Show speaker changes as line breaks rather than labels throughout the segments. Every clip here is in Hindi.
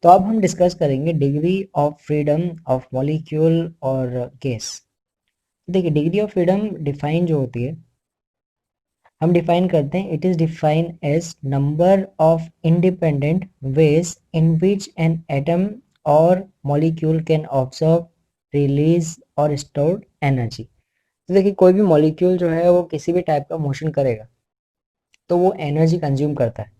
तो अब हम डिस्कस करेंगे degree of freedom of molecule और गैस। देखिए डिग्री ऑफ फ्रीडम डिफाइन जो होती है, हम डिफाइन करते हैं, it is define as number of independent ways in which an atom और मॉलिक्यूल कैन ऑब्जर्व, रिलीज और स्टोर एनर्जी। तो देखिए कोई भी मॉलिक्यूल जो है वो किसी भी टाइप का मोशन करेगा तो वो एनर्जी कंज्यूम करता है।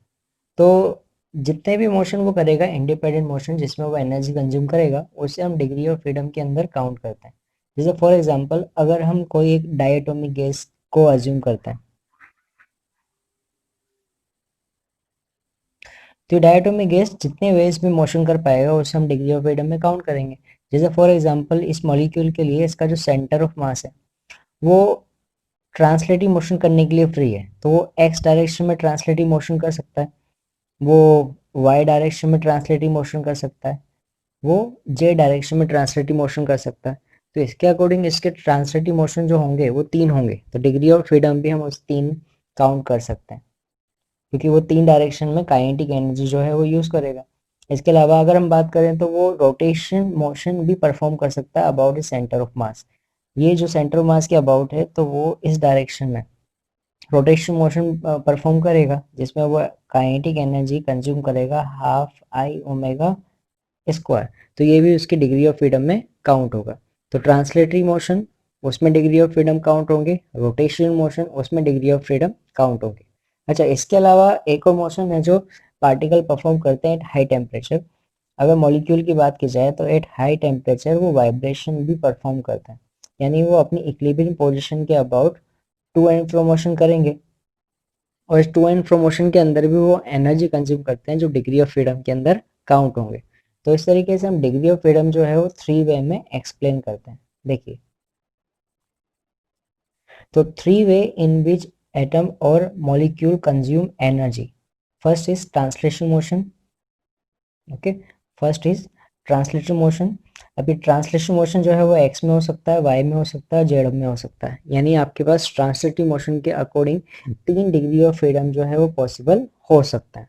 तो जितने भी मोशन वो करेगा, इंडिपेंडेंट मोशन जिसमें वो एनर्जी कंज्यूम करेगा, उसे हम डिग्री ऑफ फ्रीडम के अंदर काउंट करते हैं। जैसे फॉर एग्जांपल अगर हम कोई एक डायटोमिक गैस को अज्यूम करते हैं, तो डायटोमिक गैस जितने वेज में मोशन कर पाएगा उसे हम डिग्री ऑफ फ्रीडम में काउंट करेंगे। जैसे फॉर एग्जांपल इस मॉलिक्यूल के लिए इसका जो सेंटर ऑफ मास है वो ट्रांसलेटिव मोशन करने के लिए फ्री है, तो वो एक्स डायरेक्शन में ट्रांसलेटिव मोशन कर सकता है, वो वाई डायरेक्शन में ट्रांसलेटिव मोशन कर सकता है, वो जे डायरेक्शन में ट्रांसलेटिव मोशन कर सकता है। तो इसके अकॉर्डिंग इसके ट्रांसलेटिव मोशन जो होंगे वो 3 होंगे, तो डिग्री ऑफ फ्रीडम भी हम उस 3 काउंट कर सकते हैं, क्योंकि वो 3 डायरेक्शन में काइनेटिक एनर्जी जो है वो यूज़ करेगा। इसके अलावा अगर हम बात करें तो वो रोटेशन मोशन भी परफॉर्म कर सकता है about the centre of mass. ये जो सेंटर ऑफ मास के अबाउट है तो वो इस डायरेक्शन में रोटेशन मोशन परफॉर्म करेगा, जिसमें वो काइनेटिक एनर्जी कंज्यूम करेगा हाफ आई ओमेगा स्क्वायर। तो ये भी उसकी डिग्री ऑफ फ्रीडम में काउंट होगा। तो ट्रांसलेटरी मोशन उसमें डिग्री ऑफ फ्रीडम काउंट होंगे, रोटेशनल मोशन उसमें डिग्री ऑफ फ्रीडम काउंट होंगे। अच्छा, इसके अलावा एक और मोशन है जो पार्टिकल परफॉर्म करते हैं एट हाई टेम्परेचर। अगर मॉलिक्यूल की बात की जाए तो एट हाई टेम्परेचर वो वाइब्रेशन भी परफॉर्म करते हैं, यानी वो अपनी इक्विलिब्रियम पोजीशन के about to and fro motion करेंगे, और इस टू एंड फ्रो मोशन के अंदर भी वो एनर्जी कंज्यूम करते हैं जो डिग्री ऑफ फ्रीडम के अंदर काउंट होंगे। तो इस तरीके से हम डिग्री ऑफ फ्रीडम जो है वो 3 वे में एक्सप्लेन करते हैं। देखिए, तो 3 वे इन विच एटम और molecule consume energy. First is translation motion. Okay, first is translation motion. अभी ट्रांसलेशन मोशन जो है वो एक्स में हो सकता है, वाई में हो सकता है, जेड में हो सकता है, यानी आपके पास ट्रांसलेटिव मोशन के अकॉर्डिंग 3 डिग्री ऑफ फ्रीडम जो है वो पॉसिबल हो सकता है।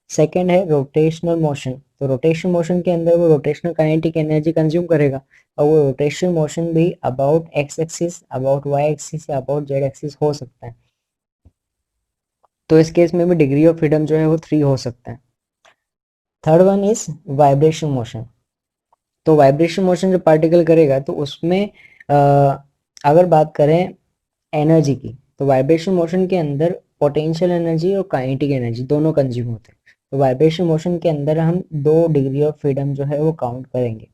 सेकेंड है रोटेशनल मोशन। तो रोटेशन मोशन के अंदर वो रोटेशनल काइनेटिक एनर्जी कंज्यूम करेगा, और वो रोटेशन मोशन भी about X axis, about Y axis या अबाउट जेड एक्सिस हो सकता है। तो इस केस में भी डिग्री ऑफ फ्रीडम जो है वो 3 हो सकता है। Third one is vibration motion. तो वाइब्रेशन मोशन जो पार्टिकल करेगा तो उसमें अगर बात करें एनर्जी की, तो वाइब्रेशन मोशन के अंदर पोटेंशियल एनर्जी और काइनेटिक एनर्जी दोनों कंज्यूम होते हैं। तो वाइब्रेशन मोशन के अंदर हम 2 डिग्री ऑफ फ्रीडम जो है वो काउंट करेंगे।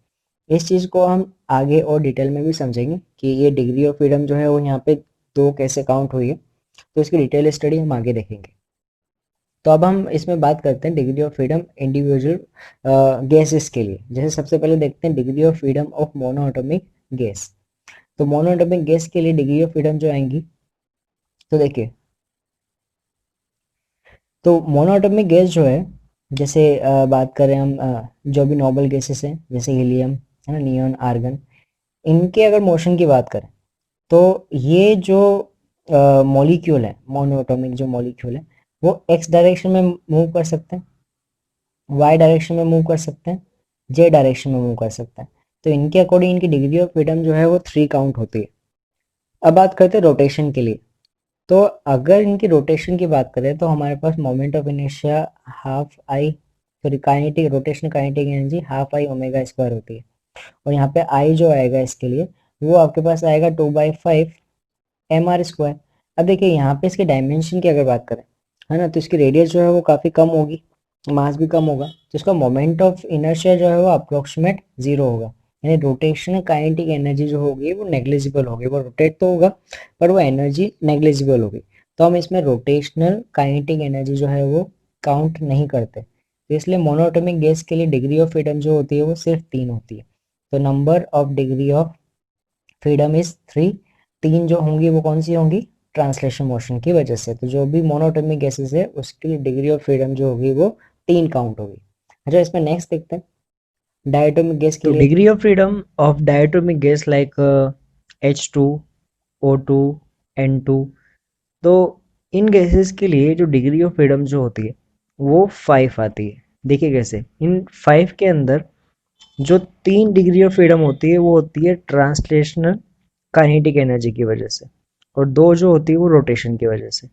इस चीज़ को हम आगे और डिटेल में भी समझेंगे कि ये डिग्री ऑफ फ्रीडम जो है वो यहाँ पे 2 कैसे काउंट हुई है, तो इसकी डिटेल स्टडी हम आगे देखेंगे। तो अब हम इसमें बात करते हैं degree of freedom individual gases के लिए। जैसे सबसे पहले देखते हैं degree of freedom of monoatomic gas. तो मोनोएटॉमिक गैस के लिए डिग्री ऑफ फ्रीडम जो आएंगी, तो देखिए, तो मोनोएटॉमिक गैस जो है, जैसे बात करें हम जो भी नोबल गैसेस हैं जैसे हीलियम है ना, नियॉन, आर्गन, इनके अगर मोशन की बात करें तो ये जो मॉलिक्यूल है, मोनोएटॉमिक जो मॉलिक्यूल है, वो एक्स डायरेक्शन में मूव कर सकते हैं, वाई डायरेक्शन में मूव कर सकते हैं, जे डायरेक्शन में मूव कर सकते हैं। तो इनके अकॉर्डिंग इनकी डिग्री ऑफ फ्रीडम जो है वो 3 काउंट होती है। अब बात करते हैं रोटेशन के लिए। तो अगर इनकी रोटेशन की बात करें तो हमारे पास moment of inertia half I, sorry kinetic rotational kinetic energy half I omega square होती है, और यहाँ पे आई जो आएगा इसके लिए वो आपके पास आएगा 2/5 एम आर स्क्वायर। अब देखिए यहाँ पे इसके डायमेंशन की अगर बात करें, है ना, तो इसकी रेडियस जो है वो काफ़ी कम होगी, मास भी कम होगा, तो इसका मोमेंट ऑफ इनर्शिया जो है वो अप्रोक्सीमेट 0 होगा, यानी रोटेशनल काइनेटिक एनर्जी जो होगी वो नेग्लिजिबल होगी। वो रोटेट तो होगा पर वो एनर्जी नेग्लिजिबल होगी, तो हम इसमें रोटेशनल काइनेटिक एनर्जी जो है वो काउंट नहीं करते। तो इसलिए मोनोएटॉमिक गैस के लिए डिग्री ऑफ फ्रीडम जो होती है वो सिर्फ 3 होती है। तो number of degree of freedom is 3। 3 जो होंगी वो कौन सी होंगी, ट्रांसलेशन मोशन की वजह से। तो जो भी मोनोटोमिक गैसेस है उसकी डिग्री ऑफ फ्रीडम जो होगी वो 3 काउंट होगी। अच्छा, इसमें नेक्स्ट देखते हैं डायटोमिक गैस के
तो
लिए।
Degree of freedom of diatomic gas like H2, O2, N2, तो इन गैसेस के लिए जो डिग्री ऑफ फ्रीडम जो होती है वो 5 आती है। देखिए कैसे, इन 5 के अंदर जो 3 डिग्री ऑफ फ्रीडम होती है वो होती है ट्रांसलेशनल काइनेटिक एनर्जी की वजह से, और 2 जो होती है वो रोटेशन की वजह से।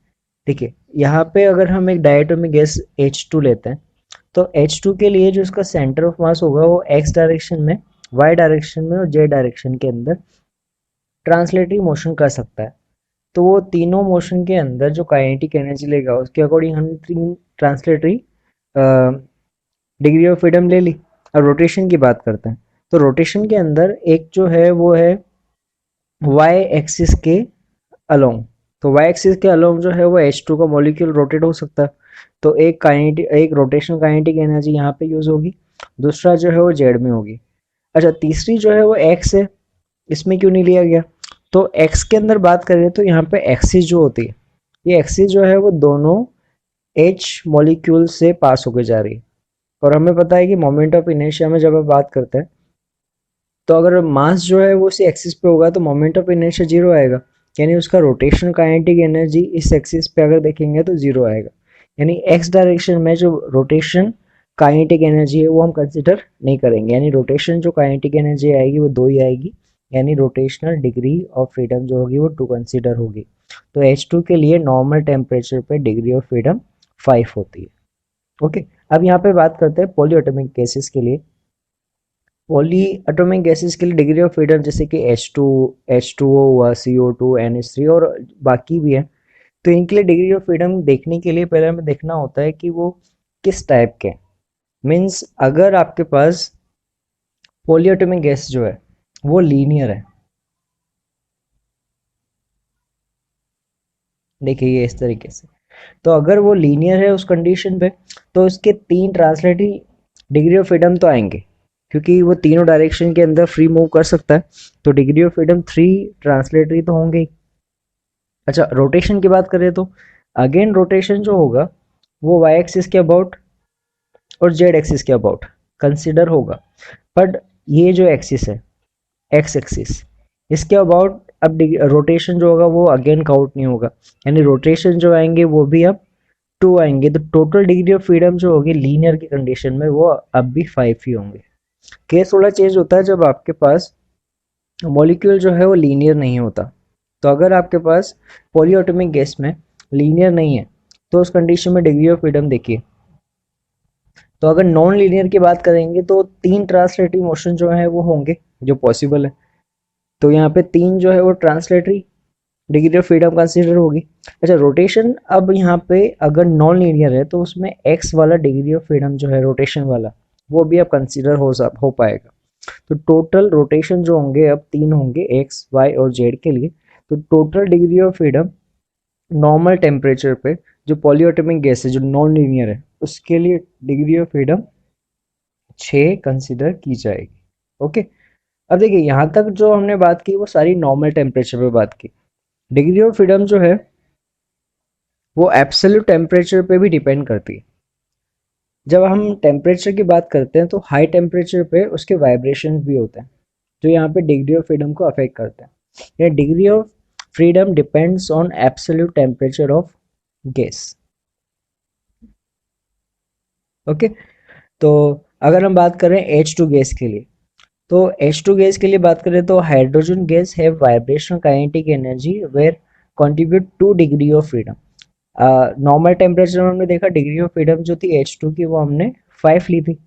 देखिए यहाँ पे अगर हम एक डायटोमिक गैस H2 लेते हैं, तो H2 के लिए जो इसका सेंटर ऑफ मास होगा वो x डायरेक्शन में, y डायरेक्शन में और z डायरेक्शन के अंदर ट्रांसलेटरी मोशन कर सकता है। तो वो तीनों मोशन के अंदर जो काइनेटिक एनर्जी लेगा उसके अकॉर्डिंग हम तीन ट्रांसलेटरी डिग्री ऑफ फ्रीडम ले ली। अब रोटेशन की बात करते हैं, तो रोटेशन के अंदर एक जो है वो है वाई एक्सिस के अलोंग। तो वाई एक्सिस के अलोंग जो है वो H2 का मॉलिक्यूल रोटेट हो सकता है। तो एक रोटेशनल काइनेटिक एनर्जी यहाँ पे यूज होगी, दूसरा जो है वो जेड में होगी। अच्छा, तीसरी जो है वो एक्स है, इसमें क्यों नहीं लिया गया? तो एक्स के अंदर बात करें तो यहाँ पे एक्सिस जो होती है, ये एक्सिस जो है वो दोनों एच मॉलिक्यूल से पास होकर जा रही है। और हमें पता है कि मोमेंट ऑफ इनर्शिया में जब हम बात करते हैं, तो अगर मास जो है वो उसी एक्सिस पे होगा तो मोमेंट ऑफ इनर्शिया जीरो आएगा, यानी उसका रोटेशन काइनेटिक एनर्जी इस एक्सिस पे अगर देखेंगे तो जीरो आएगा। यानी एक्स डायरेक्शन में जो रोटेशन काइनेटिक एनर्जी है वो हम कंसिडर नहीं करेंगे, यानी रोटेशन जो काइनेटिक एनर्जी आएगी वो 2 ही आएगी, यानी रोटेशनल डिग्री ऑफ फ्रीडम जो होगी वो 2 कंसिडर होगी। तो H2 के लिए नॉर्मल टेम्परेचर पे डिग्री ऑफ फ्रीडम 5 होती है। ओके, अब यहाँ पे बात करते हैं पॉली एटॉमिक गैसेस के लिए। पॉली एटॉमिक गैसेस के लिए डिग्री ऑफ फ्रीडम जैसे कि H2O हुआ, CO2, NH3 और बाकी भी है। तो इनके लिए डिग्री ऑफ फ्रीडम देखने के लिए पहले हमें देखना होता है कि वो किस टाइप के, मीन्स अगर आपके पास पॉली एटॉमिक गैस जो है वो लीनियर है, देखिए ये इस तरीके से, तो अगर वो लीनियर है उस कंडीशन पे, तो इसके 3 ट्रांसलेटरी डिग्री ऑफ फ्रीडम तो आएंगे, क्योंकि वो तीनों डायरेक्शन के अंदर फ्री मूव कर सकता है। तो डिग्री ऑफ फ्रीडम 3 ट्रांसलेटरी तो होंगे ही। अच्छा, रोटेशन की बात करें तो अगेन रोटेशन जो होगा वो वाई एक्सिस के अबाउट और जेड एक्सिस के अबाउट कंसिडर होगा। बट ये जो एक्सिस है, एक्स एक्सिस, इसके अबाउट अब रोटेशन जो होगा वो अगेन काउंट नहीं होगा, यानी रोटेशन जो आएंगे वो भी अब 2 आएंगे। तो टोटल डिग्री ऑफ फ्रीडम जो होगी लीनियर की कंडीशन में वो अब भी 5 ही होंगे। केस थोड़ा चेंज होता है जब आपके पास मॉलिक्यूल जो है वो लीनियर नहीं होता। तो अगर आपके पास पॉलीएटॉमिक गैस में लीनियर नहीं है तो उस कंडीशन में डिग्री ऑफ फ्रीडम देखिए। तो अगर नॉन लीनियर की बात करेंगे तो 3 ट्रांसलेटरी मोशन जो है वो होंगे जो पॉसिबल है। तो यहाँ पे 3 जो है वो translatory degree of freedom consider होगी। अच्छा, रोटेशन अब यहाँ पे अगर नॉन लीनियर है तो उसमें एक्स वाला डिग्री ऑफ फ्रीडम जो है रोटेशन वाला वो भी अब कंसिडर हो पाएगा। तो टोटल रोटेशन जो होंगे अब 3 होंगे, एक्स वाई और जेड के लिए। तो total degree of freedom normal temperature पे जो पॉलीएटॉमिक गैस है जो नॉन लीनियर है उसके लिए डिग्री ऑफ फ्रीडम 6 कंसिडर की जाएगी। ओके, अब देखिए यहाँ तक जो हमने बात की वो सारी नॉर्मल टेम्परेचर पे बात की। डिग्री ऑफ फ्रीडम जो है वो एब्सोल्यूट टेम्परेचर पे भी डिपेंड करती है। जब हम टेम्परेचर की बात करते हैं तो हाई टेम्परेचर पे उसके वाइब्रेशंस भी होते हैं जो यहाँ पे डिग्री ऑफ फ्रीडम को अफेक्ट करते हैं। ये degree of freedom depends on absolute temperature of gas. Okay, तो अगर हम बात करें H2 गैस के लिए, तो H2 गैस के लिए बात करें तो hydrogen gas have vibrational kinetic energy where contribute 2 degree of freedom. Normal temperature में हमने देखा डिग्री ऑफ फ्रीडम जो थी H2 की वो हमने 5 ली थी,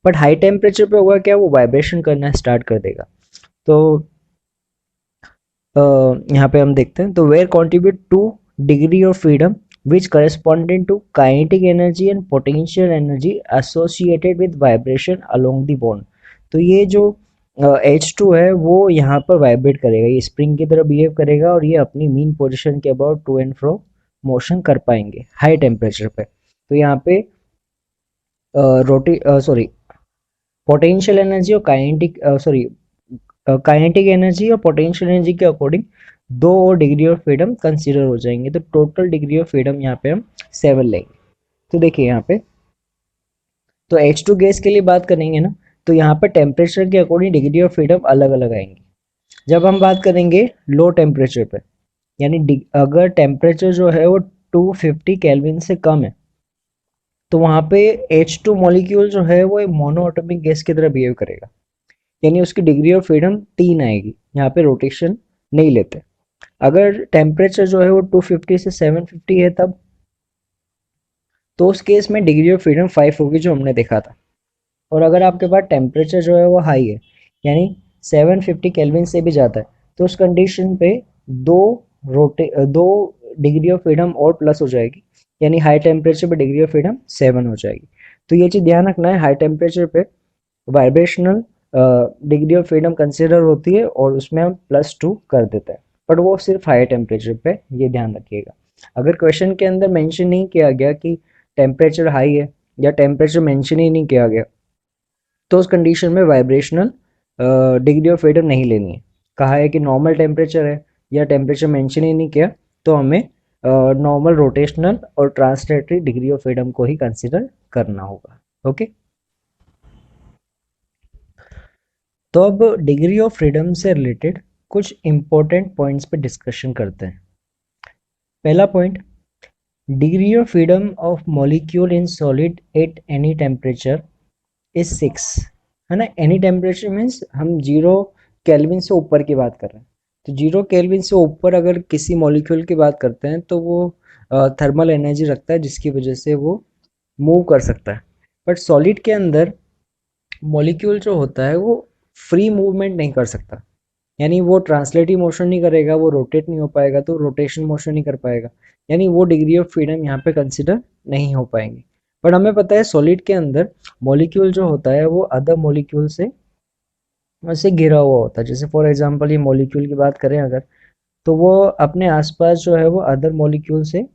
बट हाई टेम्परेचर पे होगा क्या, वो वाइब्रेशन करना स्टार्ट कर देगा। तो यहाँ पे हम देखते हैं, तो where contribute two degree of freedom which correspondent to kinetic energy and potential energy associated with vibration along the bond. तो ये जो H2 है वो यहाँ पर वाइब्रेट करेगा, ये स्प्रिंग की तरह बिहेव करेगा और ये अपनी मीन पोजिशन के about to and fro motion कर पाएंगे हाई टेम्परेचर पे। तो यहाँ पे रोटी सॉरी पोटेंशियल एनर्जी और काइनेटिक सॉरी काइनेटिक एनर्जी और पोटेंशियल एनर्जी के अकॉर्डिंग 2 और डिग्री ऑफ फ्रीडम कंसीडर हो जाएंगे। तो टोटल डिग्री ऑफ फ्रीडम यहाँ पे हम 7 लेंगे। तो देखिए यहाँ पे, तो H2 गैस के लिए बात करेंगे ना, तो यहाँ पे टेम्परेचर के अकॉर्डिंग डिग्री ऑफ फ्रीडम अलग अलग आएंगी। जब हम बात करेंगे लो टेम्परेचर पे, यानी अगर टेम्परेचर जो है वो 250 केल्विन से कम है, तो वहाँ पे H2 मॉलिक्यूल जो है वो एक मोनो एटॉमिक गैस की तरह बिहेव करेगा, यानी उसकी डिग्री ऑफ फ्रीडम 3 आएगी, यहाँ पे रोटेशन नहीं लेते। अगर टेम्परेचर जो है वो 250 से 750 है तब, तो उस केस में डिग्री ऑफ फ्रीडम 5 होगी जो हमने देखा था। और अगर आपके पास टेम्परेचर जो है वो हाई है, यानी 750 केल्विन से भी ज़्यादा है, तो उस कंडीशन पे दो दो डिग्री ऑफ फ्रीडम और प्लस हो जाएगी, यानी हाई टेम्परेचर पे डिग्री ऑफ फ्रीडम 7 हो जाएगी। तो ये चीज़ ध्यान रखना है, हाई टेम्परेचर पे vibrational degree of freedom consider होती है और उसमें हम +2 कर देते हैं, बट वो सिर्फ हाई टेम्परेचर पे, ये ध्यान रखिएगा। अगर क्वेश्चन के अंदर मेंशन नहीं किया गया कि टेम्परेचर हाई है या टेम्परेचर मेंशन ही नहीं किया गया, तो उस कंडीशन में वाइब्रेशनल डिग्री ऑफ फ्रीडम नहीं लेनी है। कहा है कि नॉर्मल टेम्परेचर है या टेम्परेचर मेंशन ही नहीं किया, तो हमें नॉर्मल रोटेशनल और ट्रांसलेटरी डिग्री ऑफ फ्रीडम को ही कंसिडर करना होगा। ओके, तो अब डिग्री ऑफ फ्रीडम से रिलेटेड कुछ इंपॉर्टेंट पॉइंट्स पे डिस्कशन करते हैं। पहला point, degree of freedom of molecule in solid at any temperature is 6, है ना। एनी टेम्परेचर मीन्स हम 0 केल्विन से ऊपर की बात कर रहे हैं। तो 0 केल्विन से ऊपर अगर किसी मॉलिक्यूल की बात करते हैं तो वो थर्मल एनर्जी रखता है, जिसकी वजह से वो मूव कर सकता है। बट सॉलिड के अंदर मॉलिक्यूल जो होता है वो फ्री मूवमेंट नहीं कर सकता, यानी वो ट्रांसलेटिव मोशन नहीं करेगा, वो रोटेट नहीं हो पाएगा, तो रोटेशन मोशन नहीं कर पाएगा, यानी वो डिग्री ऑफ फ्रीडम यहाँ पे कंसिडर नहीं हो पाएंगे। बट हमें पता है सॉलिड के अंदर मॉलिक्यूल जो होता है वो अदर मॉलिक्यूल से घिरा हुआ होता है। जैसे फॉर एग्जांपल ये मॉलिक्यूल की बात करें अगर, तो वो अपने आसपास जो है वो अदर मॉलिक्यूल से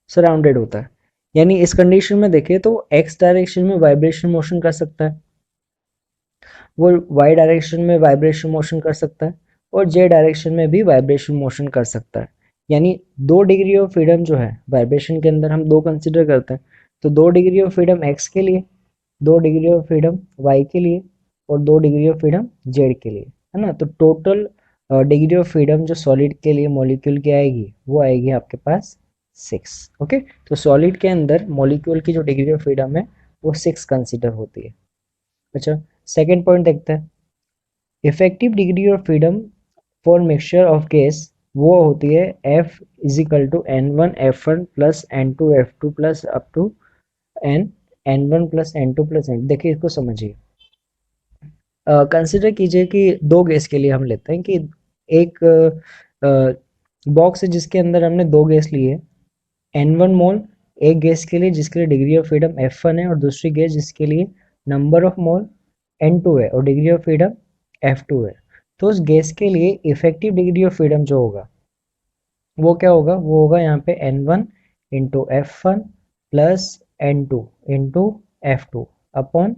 सराउंडेड होता है। यानी इस कंडीशन में देखें तो एक्स डायरेक्शन में वाइब्रेशन मोशन कर सकता है, वो वाई डायरेक्शन में वाइब्रेशन मोशन कर सकता है, और जे डायरेक्शन में भी वाइब्रेशन मोशन कर सकता है। यानी 2 डिग्री ऑफ फ्रीडम जो है वाइब्रेशन के अंदर हम 2 कंसिडर करते हैं। तो 2 डिग्री ऑफ फ्रीडम एक्स के लिए, 2 डिग्री ऑफ फ्रीडम वाई के लिए, और 2 डिग्री ऑफ फ्रीडम जेड के लिए, है ना। तो टोटल डिग्री ऑफ फ्रीडम जो सॉलिड के लिए मॉलिक्यूल की आएगी वो आएगी आपके पास 6। ओके, तो सॉलिड के अंदर मॉलिक्यूल की जो डिग्री ऑफ फ्रीडम है वो 6 कंसिडर होती है। अच्छा, सेकेंड पॉइंट देखते हैं। Effective degree of freedom for mixture of gas वो होती है F equal to N1 F1 plus N2 F2 plus up to N1 plus N2 plus N। देखिए इसको समझिए, कंसिडर कीजिए कि 2 गैस के लिए हम लेते हैं कि एक बॉक्स है जिसके अंदर हमने 2 गैस लिए, N1 मोल एक गैस के लिए जिसके लिए डिग्री ऑफ फ्रीडम F1 है, और दूसरी गैस जिसके लिए नंबर ऑफ मोल N2 है और डिग्री ऑफ फ्रीडम F2 है। तो उस गैस के लिए इफेक्टिव डिग्री ऑफ फ्रीडम जो होगा वो क्या होगा, वो होगा यहाँ पे N1 into F1 plus N2 into F2 upon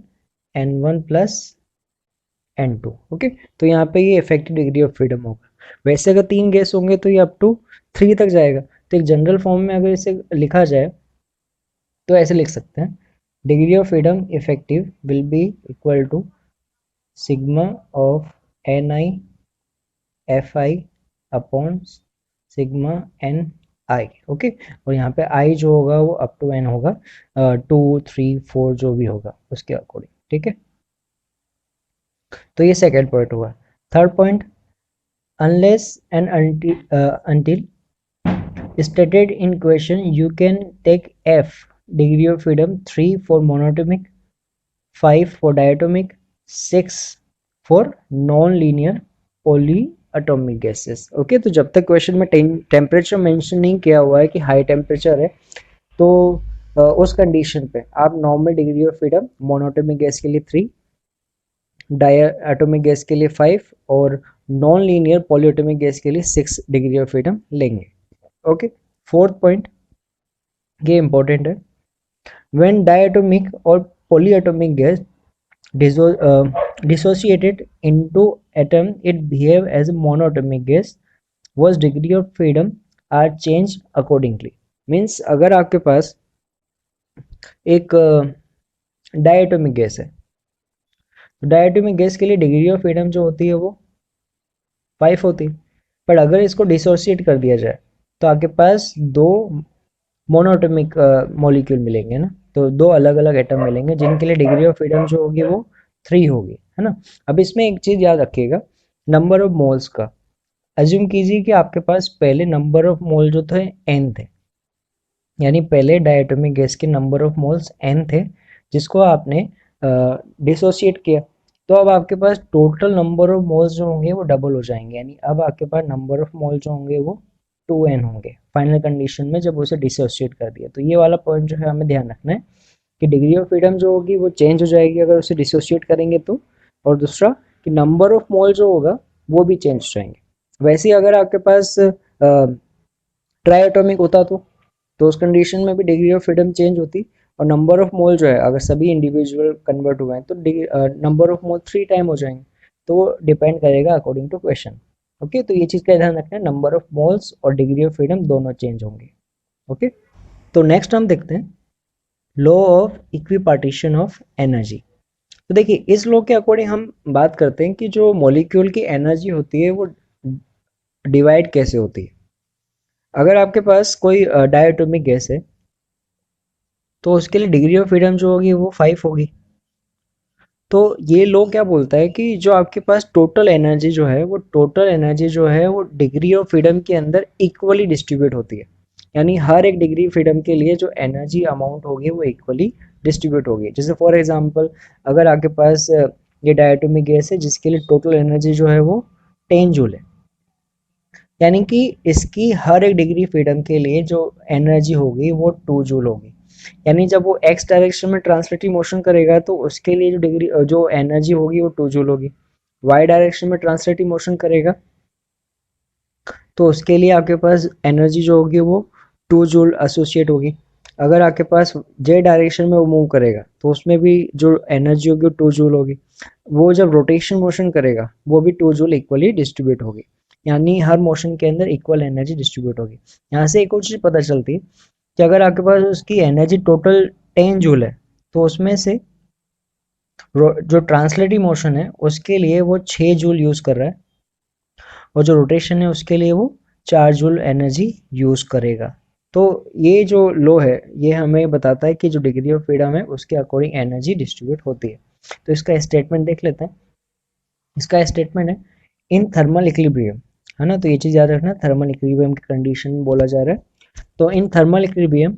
N1 plus N2। Okay, तो यहाँ पे ये इफेक्टिव डिग्री ऑफ फ्रीडम होगा। वैसे अगर 3 गैस होंगे तो ये अप टू 3 तक जाएगा। तो एक जनरल फॉर्म में अगर इसे लिखा जाए तो ऐसे लिख सकते हैं, degree of freedom effective will be equal to sigma of Ni Fi upon sigma Ni। Okay, और यहाँ पे i जो होगा वो अप टू n होगा, 2 3 4 जो भी होगा उसके अकॉर्डिंग। ठीक है, तो ये सेकेंड पॉइंट हुआ। Third point, unless and until stated in question you can take F degree of freedom 3 for monatomic, 5 for diatomic, 6 for non-linear polyatomic gases। Okay, तो जब तक क्वेश्चन में टेम्परेचर मेंशन नहीं किया हुआ है कि हाई टेम्परेचर है, तो उस कंडीशन पे आप normal degree of freedom monatomic gas के लिए 3, डायटोमिक गैस के लिए 5 और नॉन लीनियर पॉलीएटोमिक गैस के लिए 6 डिग्री ऑफ फ्रीडम लेंगे। ओके, फोर्थ पॉइंट ये इंपॉर्टेंट है, व्हेन डायटोमिक और polyatomic gas dissociated into atom it behave as a monoatomic gas whose degree of freedom are changed accordingly। Means अगर आपके पास एक डायटोमिक गैस है, तो डायटोमिक गैस के लिए डिग्री ऑफ फ्रीडम जो होती है वो 5 होती है। पर अगर इसको डिसोसिएट कर दिया जाए तो आपके पास दो मोनोएटॉमिक मॉलिक्यूल मिलेंगे ना, तो दो अलग अलग एटम मिलेंगे जिनके लिए डिग्री ऑफ फ्रीडम जो होगी वो 3 होगी, है ना। अब इसमें एक चीज याद रखिएगा, नंबर ऑफ मोल्स का। अज्यूम कीजिए कि आपके पास पहले नंबर ऑफ मोल जो थे n थे, यानी पहले डायटोमिक गैस के नंबर ऑफ मोल्स n थे, जिसको आपने डिसोशिएट किया। तो अब आपके पास टोटल नंबर ऑफ मोल्स जो होंगे वो डबल हो जाएंगे, यानी अब आपके पास नंबर ऑफ मोल जो होंगे वो 2n होंगे फाइनल कंडीशन में जब उसे डिसोशिएट कर दिया। तो ये वाला पॉइंट जो है हमें ध्यान रखना है कि डिग्री ऑफ फ्रीडम जो होगी वो चेंज हो जाएगी अगर उसे डिसोशिएट करेंगे तो, और दूसरा कि नंबर ऑफ मोल जो होगा वो भी चेंज हो जाएंगे। वैसे ही अगर आपके पास ट्राई एटॉमिक होता तो उस कंडीशन में भी डिग्री ऑफ फ्रीडम चेंज होती, और नंबर ऑफ मोल जो है अगर सभी इंडिविजुअल कन्वर्ट हुए हैं तो नंबर ऑफ मोल 3 टाइम हो जाएंगे। तो वो डिपेंड करेगा अकॉर्डिंग टू क्वेश्चन। ओके, तो ये चीज़ का ध्यान रखना है, नंबर ऑफ मोल्स और डिग्री ऑफ फ्रीडम दोनों चेंज होंगे। ओके, तो नेक्स्ट हम देखते हैं law of equipartition of energy. तो देखिए इस लॉ के अकॉर्डिंग हम बात करते हैं कि जो मॉलिक्यूल की एनर्जी होती है वो डिवाइड कैसे होती है। अगर आपके पास कोई डायटोमिक गैस है तो उसके लिए डिग्री ऑफ फ्रीडम जो होगी वो 5 होगी। तो ये लॉ क्या बोलता है कि जो आपके पास टोटल एनर्जी जो है वो डिग्री ऑफ फ्रीडम के अंदर इक्वली डिस्ट्रीब्यूट होती है, यानी हर एक डिग्री फ्रीडम के लिए जो एनर्जी अमाउंट होगी वो इक्वली डिस्ट्रीब्यूट होगी। जैसे फॉर एग्जांपल अगर आपके पास ये डायटोमिक गैस है जिसके लिए टोटल एनर्जी जो है वो 10 जूल है, यानी कि इसकी हर एक डिग्री फ्रीडम के लिए जो एनर्जी होगी वो 2 जूल होगी। यानी जब वो एक्स डायरेक्शन में ट्रांसलेटिव मोशन करेगा तो उसके लिए जो एनर्जी होगी वो 2 जूल होगी। वाई डायरेक्शन में ट्रांसलेटिव मोशन करेगा तो उसके लिए आपके पास एनर्जी जो होगी वो 2 जूल एसोसिएट होगी। अगर आपके पास जे डायरेक्शन में वो मूव करेगा तो उसमें भी जो एनर्जी होगी वो 2 जूल होगी। वो जब रोटेशन मोशन करेगा वो भी 2 जूल इक्वली डिस्ट्रीब्यूट होगी, यानी हर मोशन के अंदर इक्वल एनर्जी डिस्ट्रीब्यूट होगी। यहाँ से एक और चीज़ पता चलती है कि अगर आपके पास उसकी एनर्जी टोटल 10 जूल है तो उसमें से जो ट्रांसलेटिव मोशन है उसके लिए वो 6 जूल यूज़ कर रहा है, और जो रोटेशन है उसके लिए वो 4 जूल एनर्जी यूज़ करेगा। तो ये जो लो है ये हमें बताता है कि जो डिग्री ऑफ फ्रीडम है उसके अकॉर्डिंग एनर्जी डिस्ट्रीब्यूट होती है। तो इसका स्टेटमेंट देख लेते हैं। इसका स्टेटमेंट है इन थर्मल इक्विलिब्रियम, है ना। तो ये चीज़ याद रखना, थर्मल इक्विलिब्रियम की कंडीशन में बोला जा रहा है। तो in thermal equilibrium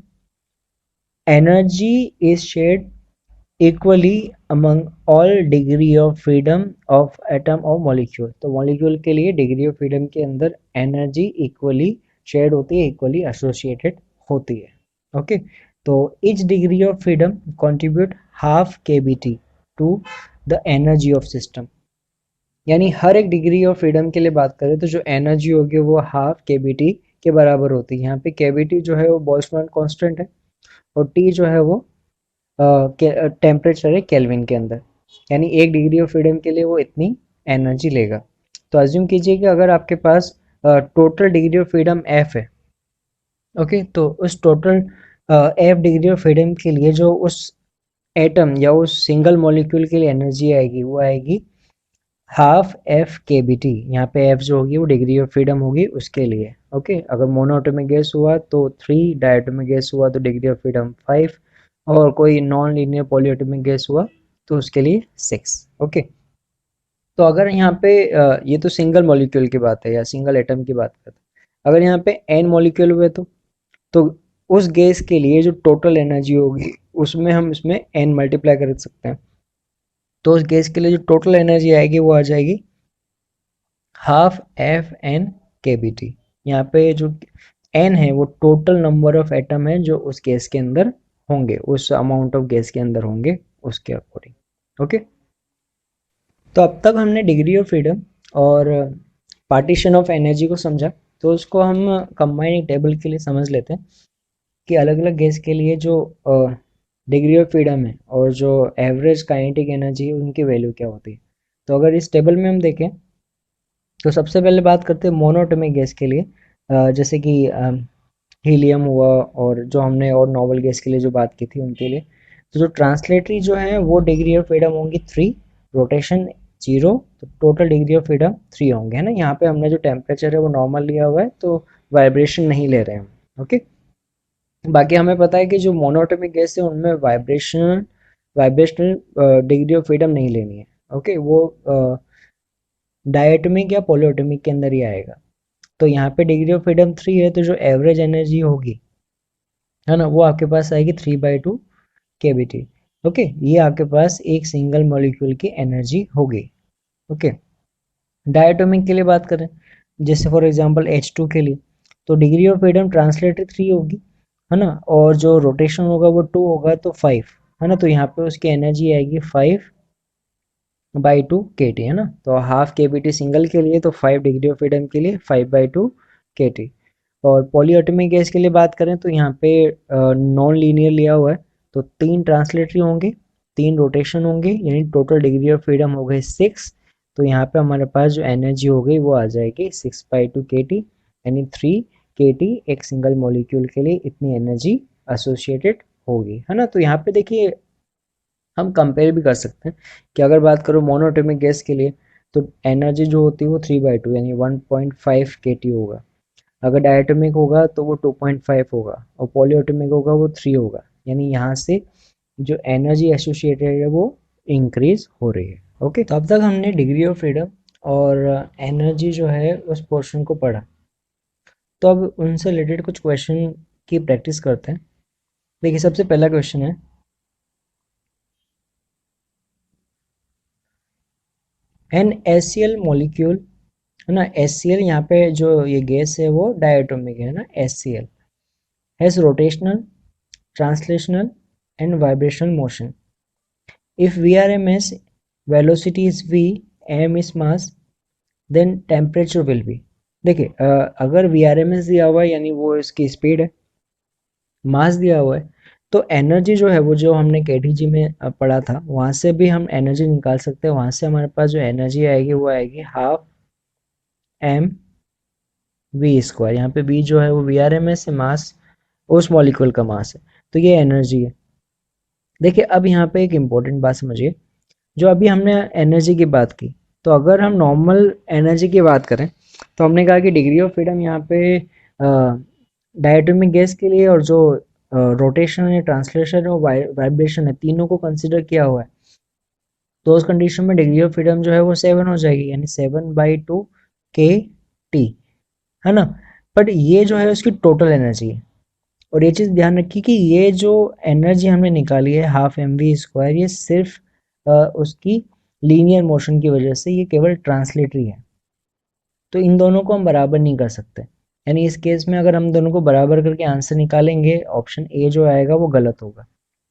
energy is shared equally among all degree of freedom of atom और मॉलिक्यूल। तो मॉलिक्यूल के लिए डिग्री ऑफ फ्रीडम के अंदर एनर्जी इक्वली शेयर्ड होती है, इक्वली एसोसिएटेड होती है। ओके, तो each degree of freedom contribute half KBT to the energy of system, यानी हर एक डिग्री ऑफ फ्रीडम के लिए बात करें तो जो एनर्जी होगी वो हाफ केबीटी के बराबर होती है। यहाँ पे केबीटी जो है वो बोल्ट्जमान कांस्टेंट है, और टी जो है वो टेम्परेचर है केल्विन के अंदर, यानी एक डिग्री ऑफ फ्रीडम के लिए वो इतनी एनर्जी लेगा। तो अज्यूम कीजिए कि अगर आपके पास total degree of freedom F है, ओके, तो उस total F degree of freedom के लिए जो उस एटम या उस सिंगल मॉलिक्यूल के लिए एनर्जी आएगी वो आएगी हाफ एफ के बी टी। यहाँ पे एफ जो होगी वो डिग्री ऑफ फ्रीडम होगी उसके लिए। ओके, अगर मोनोएटॉमिक गैस हुआ तो 3, डायटोमिक गैस हुआ तो डिग्री ऑफ फ्रीडम 5, और कोई नॉन लीनियर पॉलीएटॉमिक गैस हुआ तो उसके लिए 6। ओके, तो अगर यहाँ पे ये तो सिंगल मॉलिक्यूल की बात है या सिंगल एटम की बात करते हैं। अगर यहाँ पे एन मॉलिक्यूल हुए तो उस गैस के लिए जो टोटल एनर्जी होगी उसमें हम इसमें एन मल्टीप्लाई कर सकते हैं। तो उस गैस के लिए जो टोटल एनर्जी आएगी वो आ जाएगी हाफ एफ एन के बी टी। यहाँ पे जो एन है वो टोटल नंबर ऑफ एटम है जो उस गैस के अंदर होंगे, उस अमाउंट ऑफ गैस के अंदर होंगे उसके अकॉर्डिंग। ओके, तो अब तक हमने डिग्री ऑफ फ्रीडम और पार्टीशन ऑफ एनर्जी को समझा। तो उसको हम कंबाइनिंग टेबल के लिए समझ लेते हैं कि अलग अलग गैस के लिए जो डिग्री ऑफ फ्रीडम है और जो एवरेज काइनेटिक एनर्जी है उनकी वैल्यू क्या होती है। तो अगर इस टेबल में हम देखें तो सबसे पहले बात करते हैं मोनोएटॉमिक गैस के लिए, जैसे कि हीलियम हुआ, और जो हमने और नॉवल गैस के लिए जो बात की थी उनके लिए। तो जो ट्रांसलेटरी जो है वो डिग्री ऑफ फ्रीडम होंगी 3, रोटेशन 0, तो टोटल डिग्री ऑफ फ्रीडम 3 होंगे, है ना। यहाँ पे हमने जो टेम्परेचर है वो नॉर्मल लिया हुआ है तो वाइब्रेशन नहीं ले रहे हैं हम। ओके, बाकी हमें पता है कि जो मोनोटॉमिक गैस है उनमें वाइब्रेशनल डिग्री ऑफ फ्रीडम नहीं लेनी है। ओके, वो डायटोमिक या पॉलीएटॉमिक के अंदर ही आएगा। तो यहाँ पे डिग्री ऑफ फ्रीडम 3 है, तो जो एवरेज एनर्जी होगी है ना, वो आपके पास आएगी 3/2 केबीटी। ओके, ये आपके पास एक सिंगल मॉलिक्यूल की एनर्जी होगी। ओके, डायटोमिक के लिए बात करें, जैसे फॉर एग्जांपल H2 के लिए, तो डिग्री ऑफ फ्रीडम ट्रांसलेटेड 3 होगी, है ना, और जो रोटेशन होगा वो 2 होगा, तो 5, है ना। तो यहाँ पे उसकी एनर्जी आएगी 5/2 kT, है ना। तो हाफ केबीटी सिंगल के लिए, तो 5 डिग्री ऑफ फ्रीडम के लिए 5/2 kT। और पॉलीएटॉमिक गैस के लिए बात करें तो यहाँ पे नॉन लीनियर लिया हुआ है, तो 3 ट्रांसलेटरी होंगे, 3 रोटेशन होंगे, यानी टोटल डिग्री ऑफ फ्रीडम हो गए 6। तो यहाँ पे हमारे पास जो एनर्जी हो गई वो आ जाएगी 6/2 kT, यानी 3 kT एक सिंगल मॉलिक्यूल के लिए इतनी एनर्जी एसोसिएटेड होगी, है ना। तो यहाँ पे देखिए हम कंपेयर भी कर सकते हैं कि अगर बात करो मोनोटॉमिक गैस के लिए, तो एनर्जी जो होती है वो 3/2 यानी 1.5 kT होगा। अगर डायटोमिक होगा तो वो 2.5 होगा, और पॉलीएटॉमिक होगा वो 3 होगा, यानी यहाँ से जो एनर्जी एसोसिएटेड है वो इंक्रीज हो रही है। ओके, तो अब तक हमने डिग्री ऑफ फ्रीडम और एनर्जी जो है उस पोर्शन को पढ़ा। तो अब उनसे रिलेटेड कुछ क्वेश्चन की प्रैक्टिस करते हैं। देखिए, सबसे पहला क्वेश्चन है, एन HCl मॉलिक्यूल, है ना। HCl यहाँ पे जो ये गैस है वो डायटोमिक है ना, HCl has rotational, translational and vibrational motion. If VRMS velocity is v, m is mass, then temperature will be। देखिए, अगर VRMS दिया हुआ है यानी वो इसकी स्पीड है, मास दिया हुआ है, तो एनर्जी जो है वो जो हमने केटीजी में पढ़ा था वहाँ से भी हम एनर्जी निकाल सकते हैं। वहाँ से हमारे पास जो एनर्जी आएगी वो आएगी हाफ एम वी स्क्वायर। यहाँ पे वी जो है वो VRMS है, मास उस मॉलिक्यूल का मास है, तो ये एनर्जी है। देखिए, अब यहाँ पे एक इम्पोर्टेंट बात समझिए, जो अभी हमने एनर्जी की बात की, तो अगर हम नॉर्मल एनर्जी की बात करें तो हमने कहा कि डिग्री ऑफ फ्रीडम यहाँ पे डायटोमिक गैस के लिए और जो रोटेशन है, ट्रांसलेशन और वाइब्रेशन है, तीनों को कंसिडर किया हुआ है। तो उस कंडीशन में डिग्री ऑफ फ्रीडम जो है वो 7 हो जाएगी, यानी 7/2 kT, है ना। बट ये जो है उसकी टोटल एनर्जी है, और ये चीज़ ध्यान रखिए कि ये जो एनर्जी हमने निकाली है हाफ एम वी स्क्वायर, ये सिर्फ उसकी लीनियर मोशन की वजह से, ये केवल ट्रांसलेटरी है। तो इन दोनों को हम बराबर नहीं कर सकते, यानी इस केस में अगर हम दोनों को बराबर करके आंसर निकालेंगे, ऑप्शन ए जो आएगा वो गलत होगा।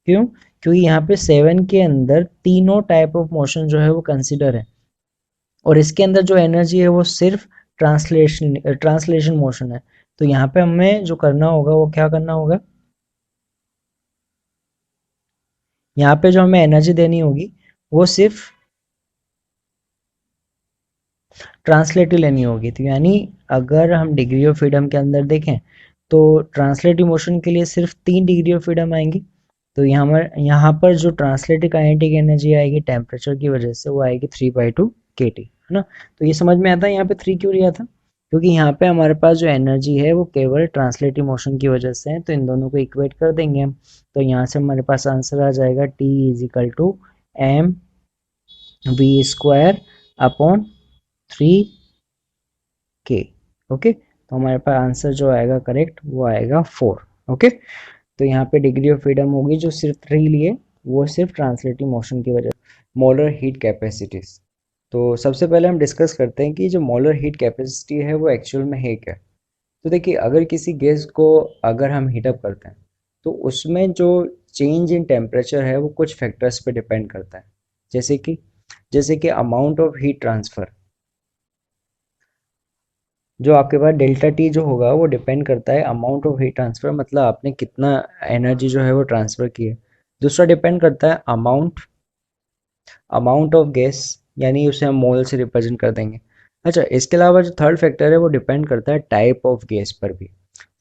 क्यों? क्योंकि यहाँ पे 7 के अंदर तीनों टाइप ऑफ मोशन जो है वो कंसिडर है, और इसके अंदर जो एनर्जी है वो सिर्फ ट्रांसलेशन मोशन है। तो यहाँ पे हमें जो करना होगा वो क्या करना होगा, यहाँ पे जो हमें एनर्जी देनी होगी वो सिर्फ ट्रांसलेटिव लेनी होगी। तो यानी अगर हम डिग्री ऑफ फ्रीडम के अंदर देखें तो ट्रांसलेटिव मोशन के लिए सिर्फ 3 डिग्री ऑफ फ्रीडम आएंगी। तो यहाँ पर जो ट्रांसलेटिव काइनेटिक एनर्जी आएगी टेम्परेचर की वजह से, वो आएगी 3/2 kT, है ना। तो ये समझ में आता है यहाँ पे 3 क्यों लिया था, क्योंकि यहाँ पे हमारे पास जो एनर्जी है वो केवल ट्रांसलेटिव मोशन की वजह से है। तो इन दोनों को इक्वेट कर देंगे हम, तो यहाँ से हमारे पास आंसर आ जाएगा T = mv² upon 3k। Okay, तो हमारे पास आंसर जो आएगा करेक्ट वो आएगा 4। ओके, तो यहाँ पे डिग्री ऑफ फ्रीडम होगी जो सिर्फ 3 लिए, वो सिर्फ ट्रांसलेटिव मोशन की वजह। मोलर हीट कैपेसिटीज, तो सबसे पहले हम डिस्कस करते हैं कि जो मोलर हीट कैपेसिटी है वो एक्चुअल में है क्या। तो देखिए, अगर किसी गैस को अगर हम हीटअप करते हैं तो उसमें जो चेंज इन टेम्परेचर है वो कुछ फैक्टर्स पे डिपेंड करता है, जैसे कि अमाउंट ऑफ हीट ट्रांसफ़र। जो आपके पास डेल्टा टी जो होगा वो डिपेंड करता है अमाउंट ऑफ हीट ट्रांसफ़र, मतलब आपने कितना एनर्जी जो है वो ट्रांसफ़र की है। दूसरा डिपेंड करता है अमाउंट ऑफ गैस, यानी उसे हम मोल से रिप्रेजेंट कर देंगे। अच्छा, इसके अलावा जो थर्ड फैक्टर है वो डिपेंड करता है टाइप ऑफ गैस पर भी।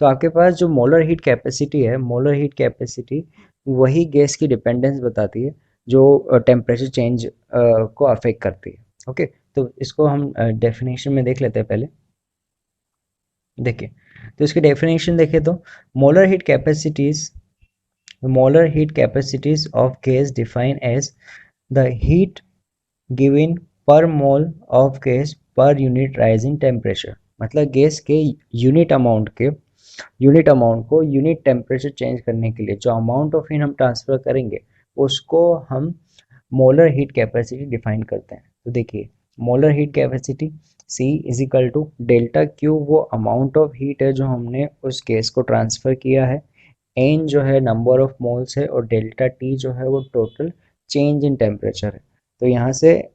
तो आपके पास जो मोलर हीट कैपेसिटी है, मोलर हीट कैपेसिटी वही गैस की डिपेंडेंस बताती है जो टेम्परेचर चेंज को अफेक्ट करती है। ओके, तो इसको हम डेफिनेशन में देख लेते हैं पहले। देखिए, तो इसकी डेफिनेशन देखें तो molar heat capacities, molar heat capacities of gas defined as the heat given per mole of gas per unit rising temperature। मतलब गैस के यूनिट अमाउंट को यूनिट टेम्परेचर चेंज करने के लिए जो अमाउंट ऑफ हीट हम ट्रांसफर करेंगे उसको हम मोलर हीट कैपेसिटी डिफाइन करते हैं। तो देखिए, molar heat capacity C is equal to delta Q, वो अमाउंट ऑफ हीट है जो हमने उस गैस को ट्रांसफ़र किया है, एन जो है नंबर ऑफ मोल्स है, और डेल्टा टी जो है वो टोटल चेंज इन टेम्परेचर है। तो यहाँ से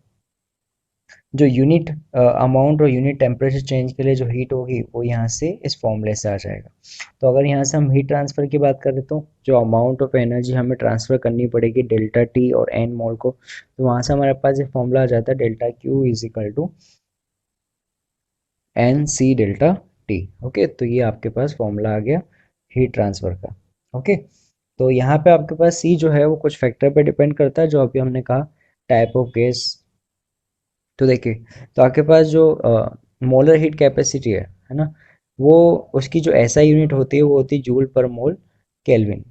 जो यूनिट अमाउंट और यूनिट टेम्परेचर चेंज के लिए जो हीट होगी वो यहाँ से इस फॉर्मूले से आ जाएगा। तो अगर यहाँ से हम हीट ट्रांसफ़र की बात करें तो जो अमाउंट ऑफ एनर्जी हमें ट्रांसफ़र करनी पड़ेगी डेल्टा टी और एन मोल को, तो वहाँ से हमारे पास ये फॉर्मूला आ जाता है delta Q is equal to N C delta T. Okay, तो ये आपके पास फॉर्मूला आ गया हीट ट्रांसफ़र का। ओके, तो यहाँ पे आपके पास सी जो है वो कुछ फैक्टर पे डिपेंड करता है जो अभी हमने कहा, टाइप ऑफ गैस। तो देखिए, तो आपके पास जो मोलर हीट कैपेसिटी है ना, वो उसकी जो एसआई यूनिट होती है वो होती है जूल पर मोल केल्विन।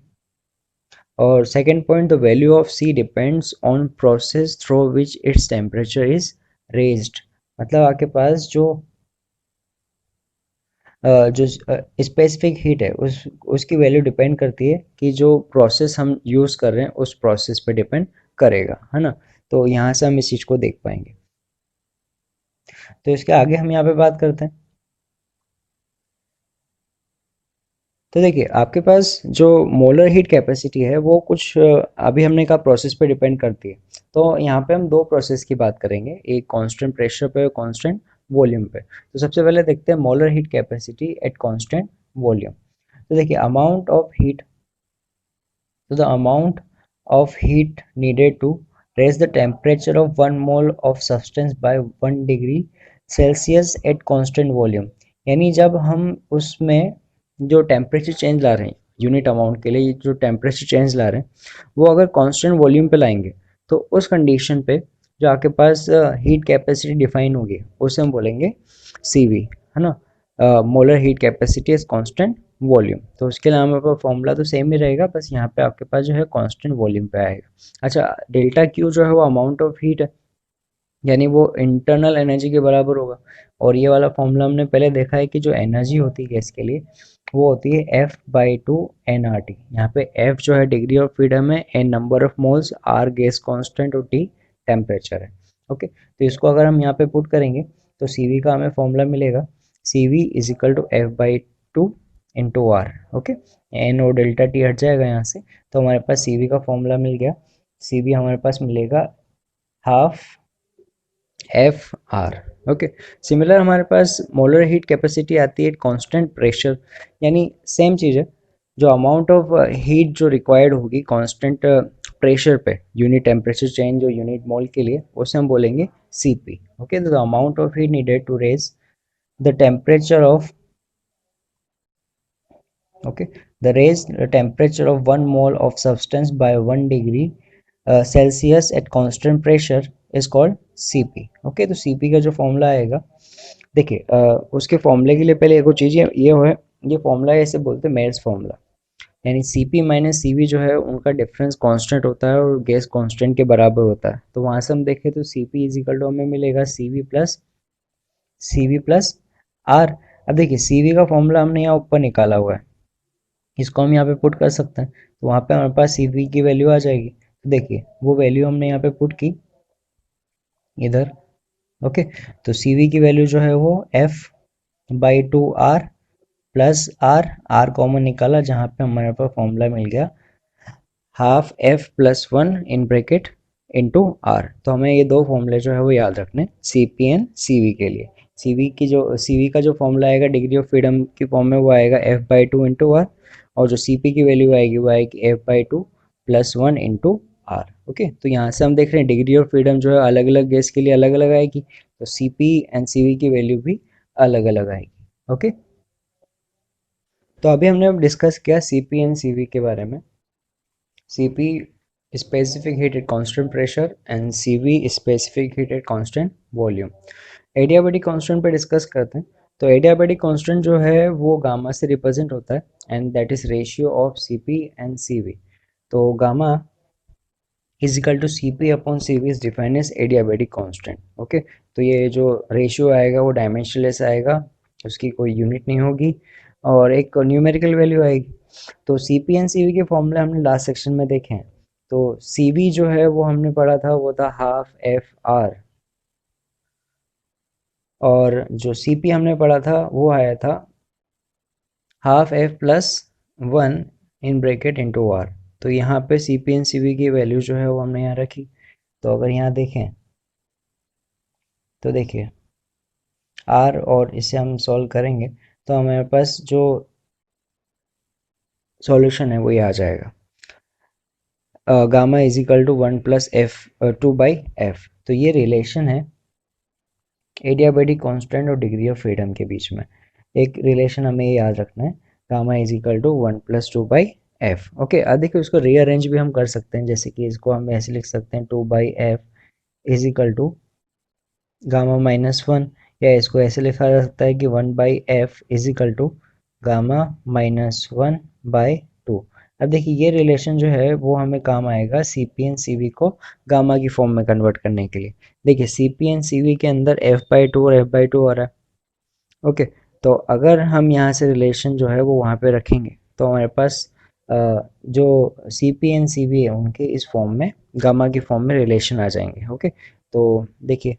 और second point, the value of see depends on process through which its temperature is raised. मतलब आपके पास जो स्पेसिफिक हीट है उसकी वैल्यू डिपेंड करती है कि जो प्रोसेस हम यूज़ कर रहे हैं उस प्रोसेस पे डिपेंड करेगा, है ना। तो यहाँ से हम इस चीज़ को देख पाएंगे। तो इसके आगे हम यहाँ पे बात करते हैं। तो देखिए, आपके पास जो मोलर हीट कैपेसिटी है वो कुछ अभी हमने कहा प्रोसेस पे डिपेंड करती है। तो यहाँ पे हम दो प्रोसेस की बात करेंगे, एक कांस्टेंट प्रेशर पे और कांस्टेंट वॉल्यूम पे। तो सबसे पहले देखते हैं molar heat capacity at constant volume. तो देखिए, the amount of heat needed to raise the temperature of 1 mole of substance by 1 degree Celsius at constant volume। यानी जब हम उसमें जो टेम्परेचर चेंज ला रहे हैं यूनिट अमाउंट के लिए, जो टेम्परेचर चेंज ला रहे हैं वो अगर कांस्टेंट वॉल्यूम पे लाएंगे तो उस कंडीशन पे जो आपके पास हीट कैपेसिटी डिफाइन होगी उसे हम बोलेंगे CV, है ना। Molar heat capacity is constant volume. तो उसके लिए हमारे पास फॉर्मूला तो सेम ही रहेगा, बस यहाँ पे आपके पास जो है कांस्टेंट वॉल्यूम पे आएगा। अच्छा, डेल्टा क्यू जो है वो अमाउंट ऑफ हीट है, यानी वो इंटरनल एनर्जी के बराबर होगा। और ये वाला फॉर्मूला हमने पहले देखा है कि जो एनर्जी होती है गैस के लिए वो होती है F/2 nRT। यहाँ पे F जो है डिग्री ऑफ फ्रीडम है, N number of moles, R gas constant और T टेम्परेचर है। ओके, तो इसको अगर हम यहाँ पे पुट करेंगे तो CV का हमें फॉर्मूला मिलेगा CV is equal to F/2 into R. Okay, N और डेल्टा टी हट जाएगा यहाँ से, तो हमारे पास CV का फॉर्मूला मिल गया। CV हमारे पास मिलेगा हाफ FR। ओके, सिमिलर हमारे पास मोलर हीट कैपेसिटी आती है कांस्टेंट प्रेशर, यानी सेम चीज़ है, जो अमाउंट ऑफ हीट जो रिक्वायर्ड होगी कांस्टेंट प्रेशर पे यूनिट टेम्परेचर चेंज और यूनिट मोल के लिए उसे हम बोलेंगे CP। Okay, the amount of heat needed to raise the temperature of okay the raised temperature of 1 mole of substance by 1 degree Celsius at constant pressure is called CP। Okay, तो CP का जो फॉर्मूला आएगा, देखिए उसके फॉर्मूले के लिए पहले एक चीज़ ये है, ये फॉर्मूला ऐसे बोलते हैं मेयर्स फॉर्मूला, यानी CP माइनस CV जो है उनका डिफरेंस कांस्टेंट होता है और गैस कांस्टेंट के बराबर होता है। तो वहाँ से हम देखें तो CP इज इक्वल टू हमें मिलेगा CV प्लस R। अब देखिए, CV का फॉर्मूला हमने यहाँ ऊपर निकाला हुआ है, इसको हम यहाँ पे पुट कर सकते हैं, तो वहाँ पे हमारे पास CV की वैल्यू आ जाएगी। तो देखिए, वो वैल्यू हमने यहाँ पे पुट की इधर। ओके, तो CV की वैल्यू जो है वो F/2 R plus R common निकाला, जहाँ पे हमारे पास फॉर्मूला मिल गया half F+1 in bracket into R. तो हमें ये दो फॉर्मूले जो है वो याद रखने CP एंड CV के लिए। CV का जो फॉर्मूला आएगा डिग्री ऑफ फ्रीडम की फॉर्म में वो आएगा F/2 इंटू आर, और जो CP की वैल्यू आएगी वो आएगी F/2+1 इंटू आर। ओके, तो यहाँ से हम देख रहे हैं डिग्री ऑफ फ्रीडम जो है अलग अलग गैस के लिए अलग अलग आएगी, तो CP एंड CV की वैल्यू भी अलग अलग आएगी। ओके, तो अभी हमने डिस्कस किया CP एंड CV के बारे में। CP specific heat at constant pressure and CV specific heat at constant volume। Adiabatic constant पे डिस्कस करते हैं। तो एडियाबेटिक कांस्टेंट जो है वो गामा से रिप्रेजेंट होता है and that is ratio of CP and CV. तो gamma is equal to C P upon C V is defined as adiabatic constant. Okay, तो ये जो रेशियो आएगा वो डायमेंशनलेस आएगा, उसकी कोई यूनिट नहीं होगी और एक न्यूमेरिकल वैल्यू आएगी। तो C P and C V के फॉर्मूले हमने लास्ट सेक्शन में देखे हैं। तो सी वी जो है वो हमने पढ़ा था, वो था हाफ एफ आर, और जो सी पी हमने पढ़ा था वो आया था half F plus one in bracket into R. तो यहाँ पे C P and C V की वैल्यू जो है वो हमने यहाँ रखी। तो अगर यहाँ देखें तो देखिए आर और इसे हम सॉल्व करेंगे तो हमारे पास जो सॉल्यूशन है वो ये आ जाएगा, gamma is equal to one plus F two by F. तो ये रिलेशन है एडियाबेटिक कांस्टेंट और डिग्री ऑफ फ्रीडम के बीच में। एक रिलेशन हमें ये याद रखना है, gamma is equal to one plus two by F. Okay, अब देखिए उसको रीअरेंज भी हम कर सकते हैं, जैसे कि इसको हम ऐसे लिख सकते हैं two by F is equal to gamma minus one, या इसको ऐसे लिखा जा सकता है कि one by F is equal to gamma minus one by two. अब देखिए ये रिलेशन जो है वो हमें काम आएगा C P and C V को गामा की फॉर्म में कन्वर्ट करने के लिए। देखिए C P and C V के अंदर एफ बाई टू और एफ बाई टू आ रहा है। ओके, तो अगर हम यहाँ से रिलेशन जो है वो वहाँ पे रखेंगे तो हमारे पास जो C P and C V है उनके इस फॉर्म में गामा की फॉर्म में रिलेशन आ जाएंगे। ओके, तो देखिए,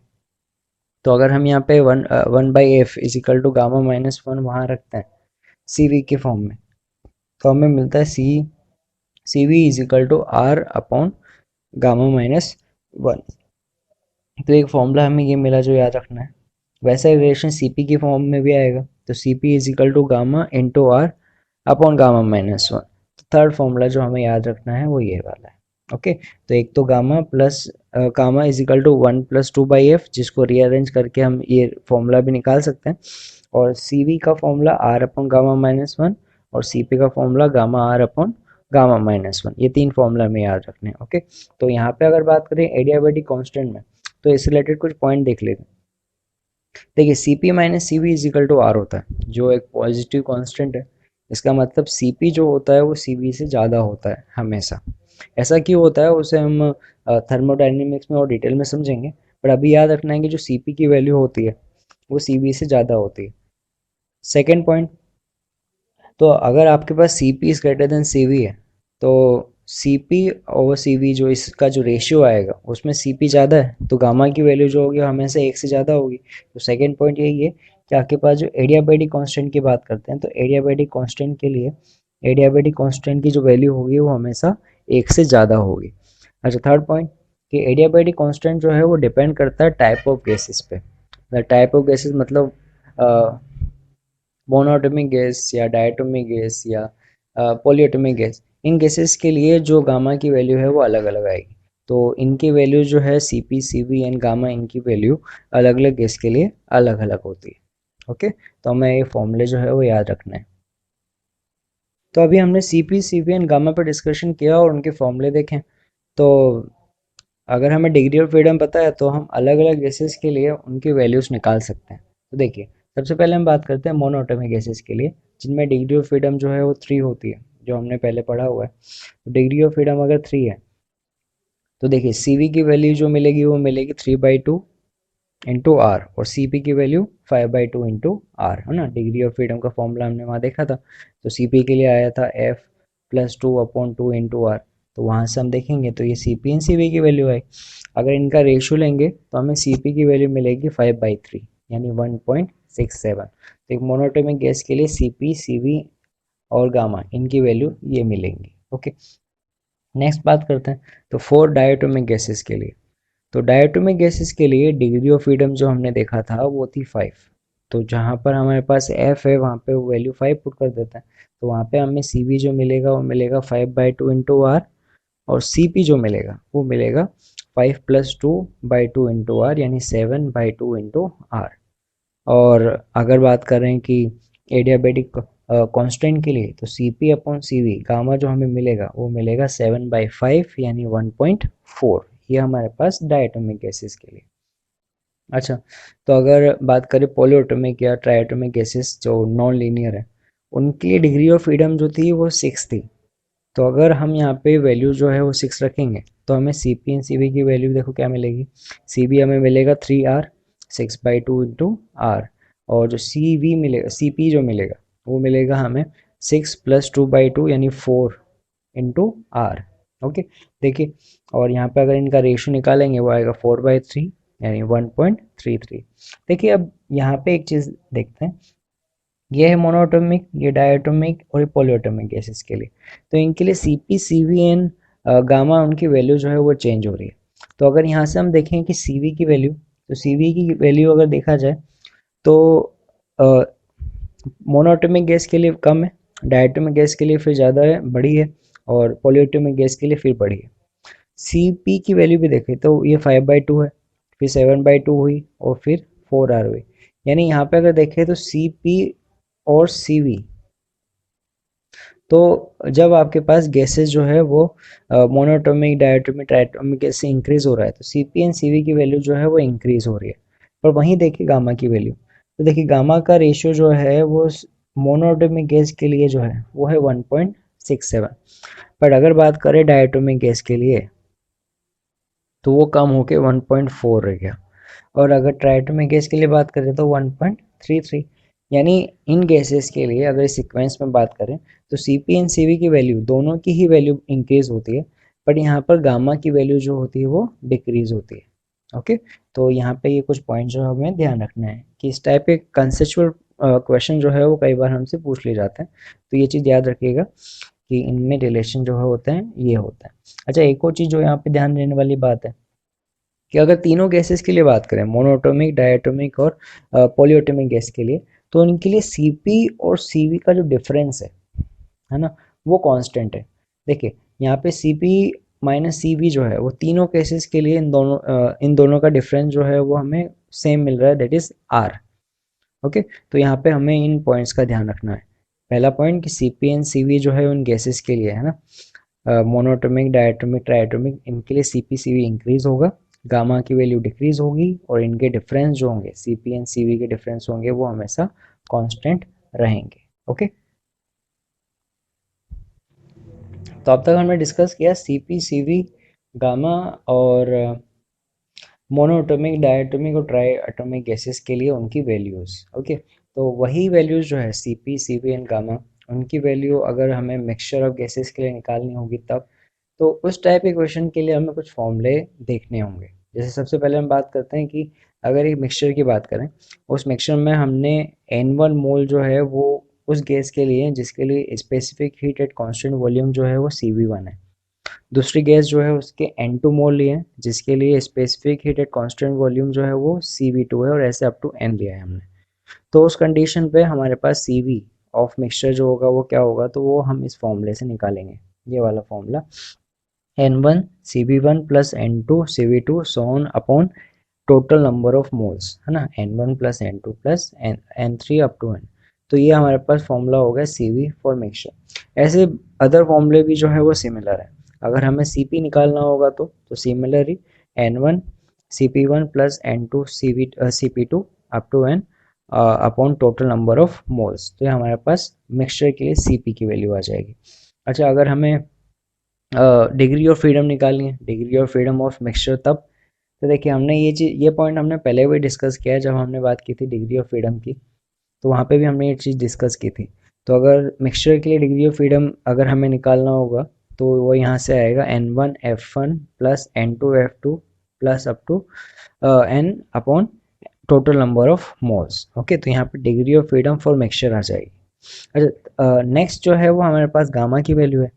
तो अगर हम यहाँ पे one by F is equal to gamma minus one वहाँ रखते हैं सी वी के फॉर्म में, तो हमें मिलता है C V is equal to R upon gamma minus one. तो एक फॉर्मूला हमें ये मिला जो याद रखना है। वैसा रिलेशन सी पी की फॉर्म में भी आएगा, तो C P is equal to gamma into R upon gamma minus one. Third formula जो हमें याद रखना है वो ये वाला है। ओके, तो एक तो gamma plus gamma is equal to one plus two by F, जिसको रीअरेंज करके हम ये फॉर्मूला भी निकाल सकते हैं, और सी वी का formula R upon gamma minus one, और सी पी का formula gamma R upon gamma minus one. ये तीन फॉर्मूला हमें याद रखने हैं। ओके, तो यहाँ पे अगर बात करें एडियाबेटिक कांस्टेंट में, तो इस रिलेटेड कुछ पॉइंट देख लेते हैं। देखिए C P minus C V is equal to R होता है, जो एक पॉजिटिव कांस्टेंट है। इसका मतलब सी पी जो होता है वो सी वी से ज़्यादा होता है हमेशा। ऐसा क्यों होता है उसे हम थर्मोडाइनमिक्स में और डिटेल में समझेंगे, पर अभी याद रखना है कि जो सी पी की वैल्यू होती है वो सी वी से ज़्यादा होती है। सेकेंड पॉइंट, तो अगर आपके पास C P is greater than C V है, तो C P over C V जो इसका जो रेशियो आएगा उसमें सी पी ज़्यादा है, तो गामा की वैल्यू जो होगी वो हमेशा एक से ज़्यादा होगी। तो सेकेंड पॉइंट यही है कि आपके पास जो एडियाबेटिक कांस्टेंट की बात करते हैं, तो एडियाबेटिक कांस्टेंट के लिए एडियाबेटिक कांस्टेंट की जो वैल्यू होगी वो हमेशा एक से ज़्यादा होगी। अच्छा, थर्ड पॉइंट कि एडियाबेटिक कांस्टेंट जो है वो डिपेंड करता है टाइप ऑफ गैसेस पे। द टाइप ऑफ गैसेस मतलब मोनोएटॉमिक गैस या डायटोमिक गैस या पॉलीएटॉमिक गैस, इन गैसेस के लिए जो गामा की वैल्यू है वो अलग अलग आएगी। तो इनकी वैल्यू जो है C P C V and gamma, इनकी वैल्यू अलग अलग गैस के लिए अलग अलग होती है। ओके, तो हमें ये फॉर्मूले जो है वो याद रखना है। तो अभी हमने C P C V and gamma पर डिस्कशन किया और उनके फॉर्मूले देखें। तो अगर हमें डिग्री ऑफ फ्रीडम पता है तो हम अलग अलग गैसेस के लिए उनकी वैल्यूज़ निकाल सकते हैं। तो देखिए, सबसे पहले हम बात करते हैं मोनोएटॉमिक गैसेस के लिए, जिनमें डिग्री ऑफ फ्रीडम जो है वो 3 होती है, जो हमने पहले पढ़ा हुआ है। तो डिग्री ऑफ फ्रीडम अगर 3 है तो देखिए सी वी की वैल्यू जो मिलेगी वो मिलेगी 3/2 इंटू आर, और सी पी की वैल्यू 5/2 इंटू आर, है ना। डिग्री ऑफ फ्रीडम का फॉर्मूला हमने वहाँ देखा था। तो सी पी के लिए आया था F plus two upon two into R. तो वहाँ से हम देखेंगे तो ये C P and C V की वैल्यू आई। अगर इनका रेशियो लेंगे तो हमें सी पी की वैल्यू मिलेगी 5/3 यानी 1.67। तो एक मोनोटोमिक गैस के लिए सी पी सी वी और गामा इनकी वैल्यू ये मिलेंगी। ओके, नेक्स्ट बात करते हैं तो फोर डायटोमिक गैसेस के लिए। तो डायटोमिक गैसेस के लिए डिग्री ऑफ फ्रीडम जो हमने देखा था वो थी 5। तो जहाँ पर हमारे पास एफ है वहाँ पे वो वैल्यू 5 पुट कर देता है, तो वहाँ पे हमें सी वी जो मिलेगा वो मिलेगा 5/2 इंटू आर, और सी पी जो मिलेगा वो मिलेगा 5+2/2 इंटू आर, यानी 7/2 इंटू आर। और अगर बात करें कि एडियाबेटिक कांस्टेंट के लिए, तो C P upon C V gamma जो हमें मिलेगा वो मिलेगा 7/5 यानी 1.4। ये हमारे पास डायटोमिक गैसेस के लिए। अच्छा, तो अगर बात करें पॉलीएटॉमिक या ट्राइएटॉमिक गैसेस जो नॉन लीनियर है, उनके लिए डिग्री ऑफ फ्रीडम जो थी वो 6 थी। तो अगर हम यहाँ पे वैल्यू जो है वो 6 रखेंगे तो हमें C P and C V की वैल्यू देखो क्या मिलेगी। सी बी हमें मिलेगा 3R, 6/2 × R। और जो सी वी मिलेगा, सी पी जो मिलेगा वो मिलेगा हमें 6 + 2/2 यानी 4 × R। ओके, देखिए, और यहाँ पे अगर इनका रेशियो निकालेंगे वो आएगा 4/3 यानी 1.33। देखिए, अब यहाँ पे एक चीज़ देखते हैं, ये है मोनोएटॉमिक, ये डायटोमिक और ये पॉलीएटॉमिक गैसेस के लिए। तो इनके लिए C P C V and gamma, उनकी वैल्यू जो है वो चेंज हो रही है। तो अगर यहाँ से हम देखें कि सी वी की वैल्यू, तो सी वी की वैल्यू अगर देखा जाए तो मोनोएटॉमिक गैस के लिए कम है, डायटोमिक गैस के लिए फिर ज़्यादा है, बड़ी है, और पॉलीएटॉमिक गैस के लिए फिर बड़ी है। सी पी की वैल्यू भी देखें तो ये 5/2 है, फिर 7/2 हुई और फिर 4R हुई। यानी यहाँ पे अगर देखें तो सी पी और सी वी, तो जब आपके पास गैसेस जो है वो मोनोटोमिक डायटोमिक ट्राइटोमिक ऐसे इंक्रीज हो रहा है तो C P and C V की वैल्यू जो है वो इंक्रीज हो रही है। पर वहीं देखिए गामा की वैल्यू, तो देखिए गामा का रेशियो जो है वो मोनोटोमिक गैस के लिए जो है वो है 1.67। पर अगर बात करें डायटोमिक गैस के लिए तो वो कम होके 1.4 रह गया। और अगर ट्राइटोमिक गैस के लिए बात करें तो 1.33। यानी इन गैसेस के लिए अगर सीक्वेंस में बात करें तो C P and C V की वैल्यू, दोनों की ही वैल्यू इंक्रीज होती है, बट यहाँ पर गामा की वैल्यू जो होती है वो डिक्रीज होती है। ओके, तो यहाँ पे ये कुछ पॉइंट जो हमें ध्यान रखना है कि इस टाइप के कंसेप्चुअल क्वेश्चन जो है वो कई बार हमसे पूछ लिए जाते हैं। तो ये चीज़ याद रखिएगा कि इनमें रिलेशन जो है होते हैं, ये होता है। अच्छा, एक और चीज़ जो यहाँ पे ध्यान देने वाली बात है कि अगर तीनों गैसेस के लिए बात करें, मोनोएटॉमिक, डायटोमिक और पॉलीएटॉमिक गैस के लिए, तो उनके लिए Cp और Cv का जो डिफरेंस है ना, वो कांस्टेंट है। देखिए, यहाँ पे Cp माइनस Cv जो है वो तीनों केसेस के लिए इन दोनों का डिफरेंस जो है वो हमें सेम मिल रहा है, दैट इज R। ओके, तो यहाँ पे हमें इन पॉइंट्स का ध्यान रखना है। पहला पॉइंट कि Cp एंड Cv जो है उन गैसेस के लिए है ना, मोनोटोमिक, डायटोमिक, ट्राइटोमिक, इनके लिए Cp Cv इंक्रीज होगा, गामा की वैल्यू डिक्रीज होगी, और इनके डिफरेंस जो होंगे, Cp एंड Cv के डिफरेंस होंगे वो हमेशा कांस्टेंट रहेंगे। ओके, तो अब तक हमने डिस्कस किया Cp Cv, गामा और मोनोएटॉमिक, डायटोमिक और ट्राई एटॉमिक गैसेस के लिए उनकी वैल्यूज़। ओके, तो वही वैल्यूज़ जो है Cp Cv एंड गामा, उनकी वैल्यू अगर हमें मिक्सचर ऑफ गैसेस के लिए निकालनी होगी तब, तो उस टाइप के क्वेश्चन के लिए हमें कुछ फॉर्मूले देखने होंगे। जैसे सबसे पहले हम बात करते हैं कि अगर एक मिक्सचर की बात करें, उस मिक्सचर में हमने N1 मोल जो है वो उस गैस के लिए जिसके लिए specific heat at constant volume जो है वो Cv1 है। दूसरी गैस जो है उसके N2 मोल लिए हैं जिसके लिए specific heat at constant volume जो है वो Cv2 है, और ऐसे अप टू N लिया है हमने। तो उस कंडीशन पे हमारे पास Cv ऑफ मिक्सचर जो होगा वो क्या होगा, तो वो हम इस फॉर्मूले से निकालेंगे, ये वाला formula, N1 Cv1 plus N2 Cv2 so on upon total number of moles, है ना, N1 plus N2 plus N3 up to N। तो ये हमारे पास फॉर्मूला हो गया Cv फॉर मिक्सचर। ऐसे अदर फॉर्मूले भी जो है वो सिमिलर है। अगर हमें Cp निकालना होगा तो similarly N1 Cp1 plus N2 Cp2 up to N upon total number of moles. तो ये हमारे पास मिक्सचर के लिए Cp की वैल्यू आ जाएगी। अच्छा, अगर हमें डिग्री ऑफ फ्रीडम निकालनी है, degree of freedom of mixture, तब तो देखिए हमने ये पॉइंट हमने पहले भी डिस्कस किया है जब हमने बात की थी डिग्री ऑफ फ्रीडम की, तो वहाँ पे भी हमने ये चीज़ डिस्कस की थी। तो अगर मिक्सचर के लिए डिग्री ऑफ फ्रीडम अगर हमें निकालना होगा तो वो यहाँ से आएगा N1 F1 plus N2 F2 plus up to N upon total number of moles. Okay, तो यहाँ पे degree of freedom for mixture आ जाएगी। अच्छा, नेक्स्ट जो है वो हमारे पास गामा की वैल्यू है।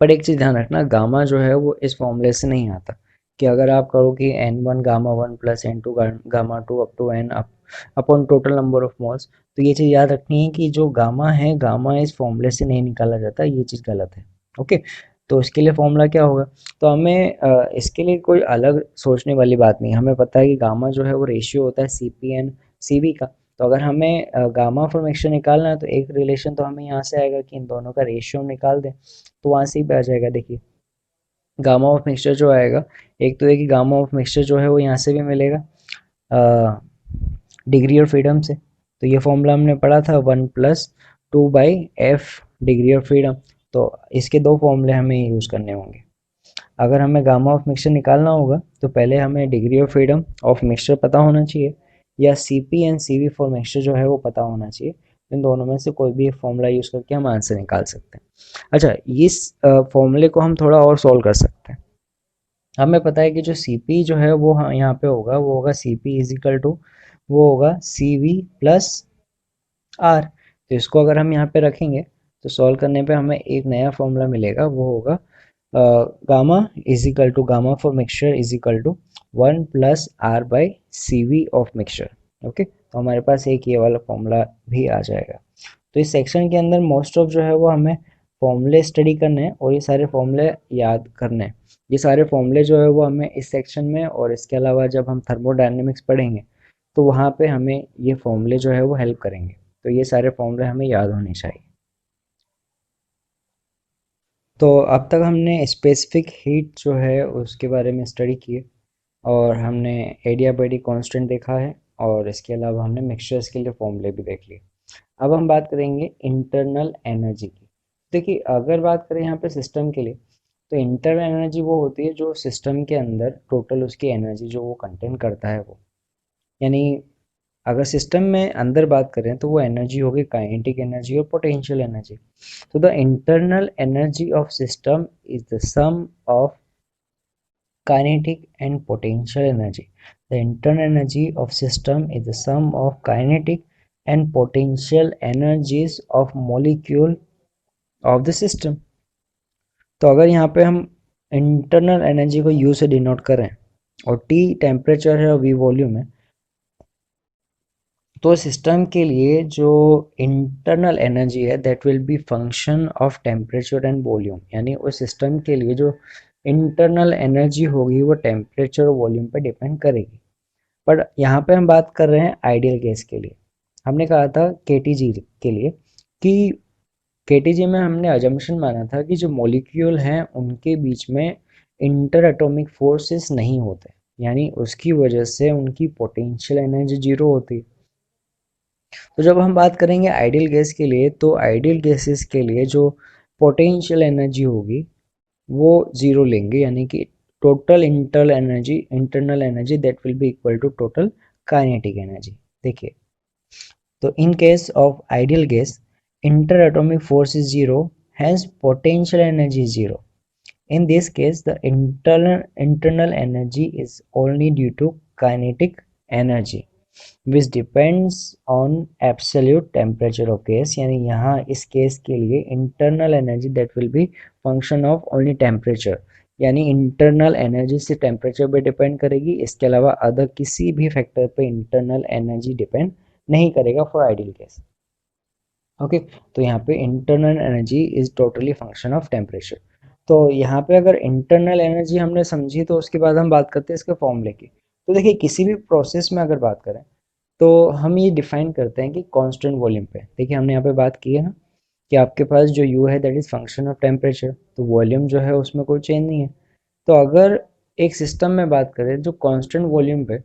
पर एक चीज़ ध्यान रखना, गामा जो है वो इस फॉर्मूले से नहीं आता कि अगर आप करो कि N1 gamma 1 plus N2 gamma 2 up to N upon total number of moles, तो ये चीज़ याद रखनी है कि जो गामा है, गामा इस फॉर्मूले से नहीं निकाला जाता, ये चीज़ गलत है। ओके, तो इसके लिए फॉर्मूला क्या होगा, तो हमें इसके लिए कोई अलग सोचने वाली बात नहीं, हमें पता है कि गामा जो है वो रेशियो होता है Cp एंड Cv का। तो अगर हमें गामा फॉर मिक्सचर निकालना है तो एक रिलेशन तो हमें यहाँ से आएगा कि इन दोनों का रेशियो हम निकाल दें, तो वहाँ से ही पे आ जाएगा। देखिए, गामा ऑफ मिक्सचर जो आएगा, एक तो है कि गामा ऑफ मिक्सचर जो है वो यहाँ से भी मिलेगा, डिग्री ऑफ फ्रीडम से। तो ये फॉर्मूला हमने पढ़ा था 1+2/f डिग्री ऑफ फ्रीडम। तो इसके दो फॉर्मूले हमें यूज़ करने होंगे। अगर हमें गामा ऑफ मिक्सचर निकालना होगा तो पहले हमें degree of freedom of mixture पता होना चाहिए, या C P and C V for mixture जो है वो पता होना चाहिए। इन दोनों में से कोई भी फॉर्मूला यूज़ करके हम आंसर निकाल सकते हैं। अच्छा, इस फॉर्मूले को हम थोड़ा और सॉल्व कर सकते हैं। हमें पता है कि जो सी पी जो है वो यहाँ पे होगा, वो होगा C P is equal to, वो होगा सी वी प्लस आर। तो इसको अगर हम यहाँ पे रखेंगे तो सॉल्व करने पे हमें एक नया फॉर्मूला मिलेगा, वो होगा gamma is equal to, gamma for mixture is equal to 1+r/cv of mixture. Okay, तो हमारे पास एक ये वाला फॉर्मूला भी आ जाएगा। तो इस सेक्शन के अंदर मोस्ट ऑफ जो है वो हमें फॉर्मूले स्टडी करने हैं और ये सारे फॉर्मूले याद करने हैं। ये सारे फॉर्मूले जो है वो हमें इस सेक्शन में, और इसके अलावा जब हम थर्मोडायनेमिक्स पढ़ेंगे तो वहाँ पे हमें ये फॉर्मूले जो है वो हेल्प करेंगे। तो ये सारे फॉर्मूले हमें याद होने चाहिए। तो अब तक हमने स्पेसिफिक हीट जो है उसके बारे में स्टडी किए, और हमने एडियाबैटिक कांस्टेंट देखा है, और इसके अलावा हमने मिक्सचर्स के लिए फॉर्मूले भी देख लिए। अब हम बात करेंगे इंटरनल एनर्जी की। देखिए, अगर बात करें यहाँ पे सिस्टम के लिए, तो इंटरनल एनर्जी वो होती है जो सिस्टम के अंदर टोटल उसकी एनर्जी जो वो कंटेन करता है वो, यानी अगर सिस्टम में अंदर बात करें तो वो एनर्जी होगी काइनेटिक एनर्जी और पोटेंशियल एनर्जी। तो the internal energy of system is the sum of kinetic and potential energy. The internal energy of system is the sum of kinetic and potential energies of molecule of the system. तो अगर यहाँ पे हम इंटरनल एनर्जी को U से डिनोट करें और T टेम्परेचर है और V वॉल्यूम है, तो सिस्टम के लिए जो इंटरनल एनर्जी है that will B function of temperature and volume, यानी उस सिस्टम के लिए जो इंटरनल एनर्जी होगी वो टेम्परेचर और वॉल्यूम पे डिपेंड करेगी। पर यहाँ पे हम बात कर रहे हैं आइडियल गैस के लिए। हमने कहा था केटीजी के लिए कि केटीजी में हमने अजम्पशन माना था कि जो मॉलिक्यूल हैं उनके बीच में इंटर एटॉमिक फोर्सेस नहीं होते, यानी उसकी वजह से उनकी पोटेंशियल एनर्जी जीरो होती है। तो जब हम बात करेंगे आइडियल गैस के लिए, तो आइडियल गैसेस के लिए जो पोटेंशियल एनर्जी होगी वो जीरो लेंगे, यानी कि total internal energy that will be equal to total kinetic energy. देखिए, तो in case of ideal gas interatomic force is zero, hence potential energy is zero. In this case, the internal energy is only due to kinetic energy, which depends on absolute temperature of gas. यानी यहाँ इस केस के लिए internal energy that will be function of only temperature, यानी internal energy से temperature पे डिपेंड करेगी, इसके अलावा अदर किसी भी फैक्टर पे internal energy डिपेंड नहीं करेगा फॉर आइडियल गैस। ओके, तो यहाँ पे internal energy is totally function of temperature. तो यहाँ पे अगर इंटरनल एनर्जी हमने समझी तो उसके बाद हम बात करते हैं इसके फॉर्मूले की। तो देखिए, किसी भी प्रोसेस में अगर बात करें तो हम ये डिफाइन करते हैं कि कांस्टेंट वॉल्यूम पे। देखिए, हमने यहाँ पे बात की है ना कि आपके पास जो यू है that is function of temperature, तो वॉल्यूम जो है उसमें कोई चेंज नहीं है। तो अगर एक सिस्टम में बात करें जो कांस्टेंट वॉल्यूम पे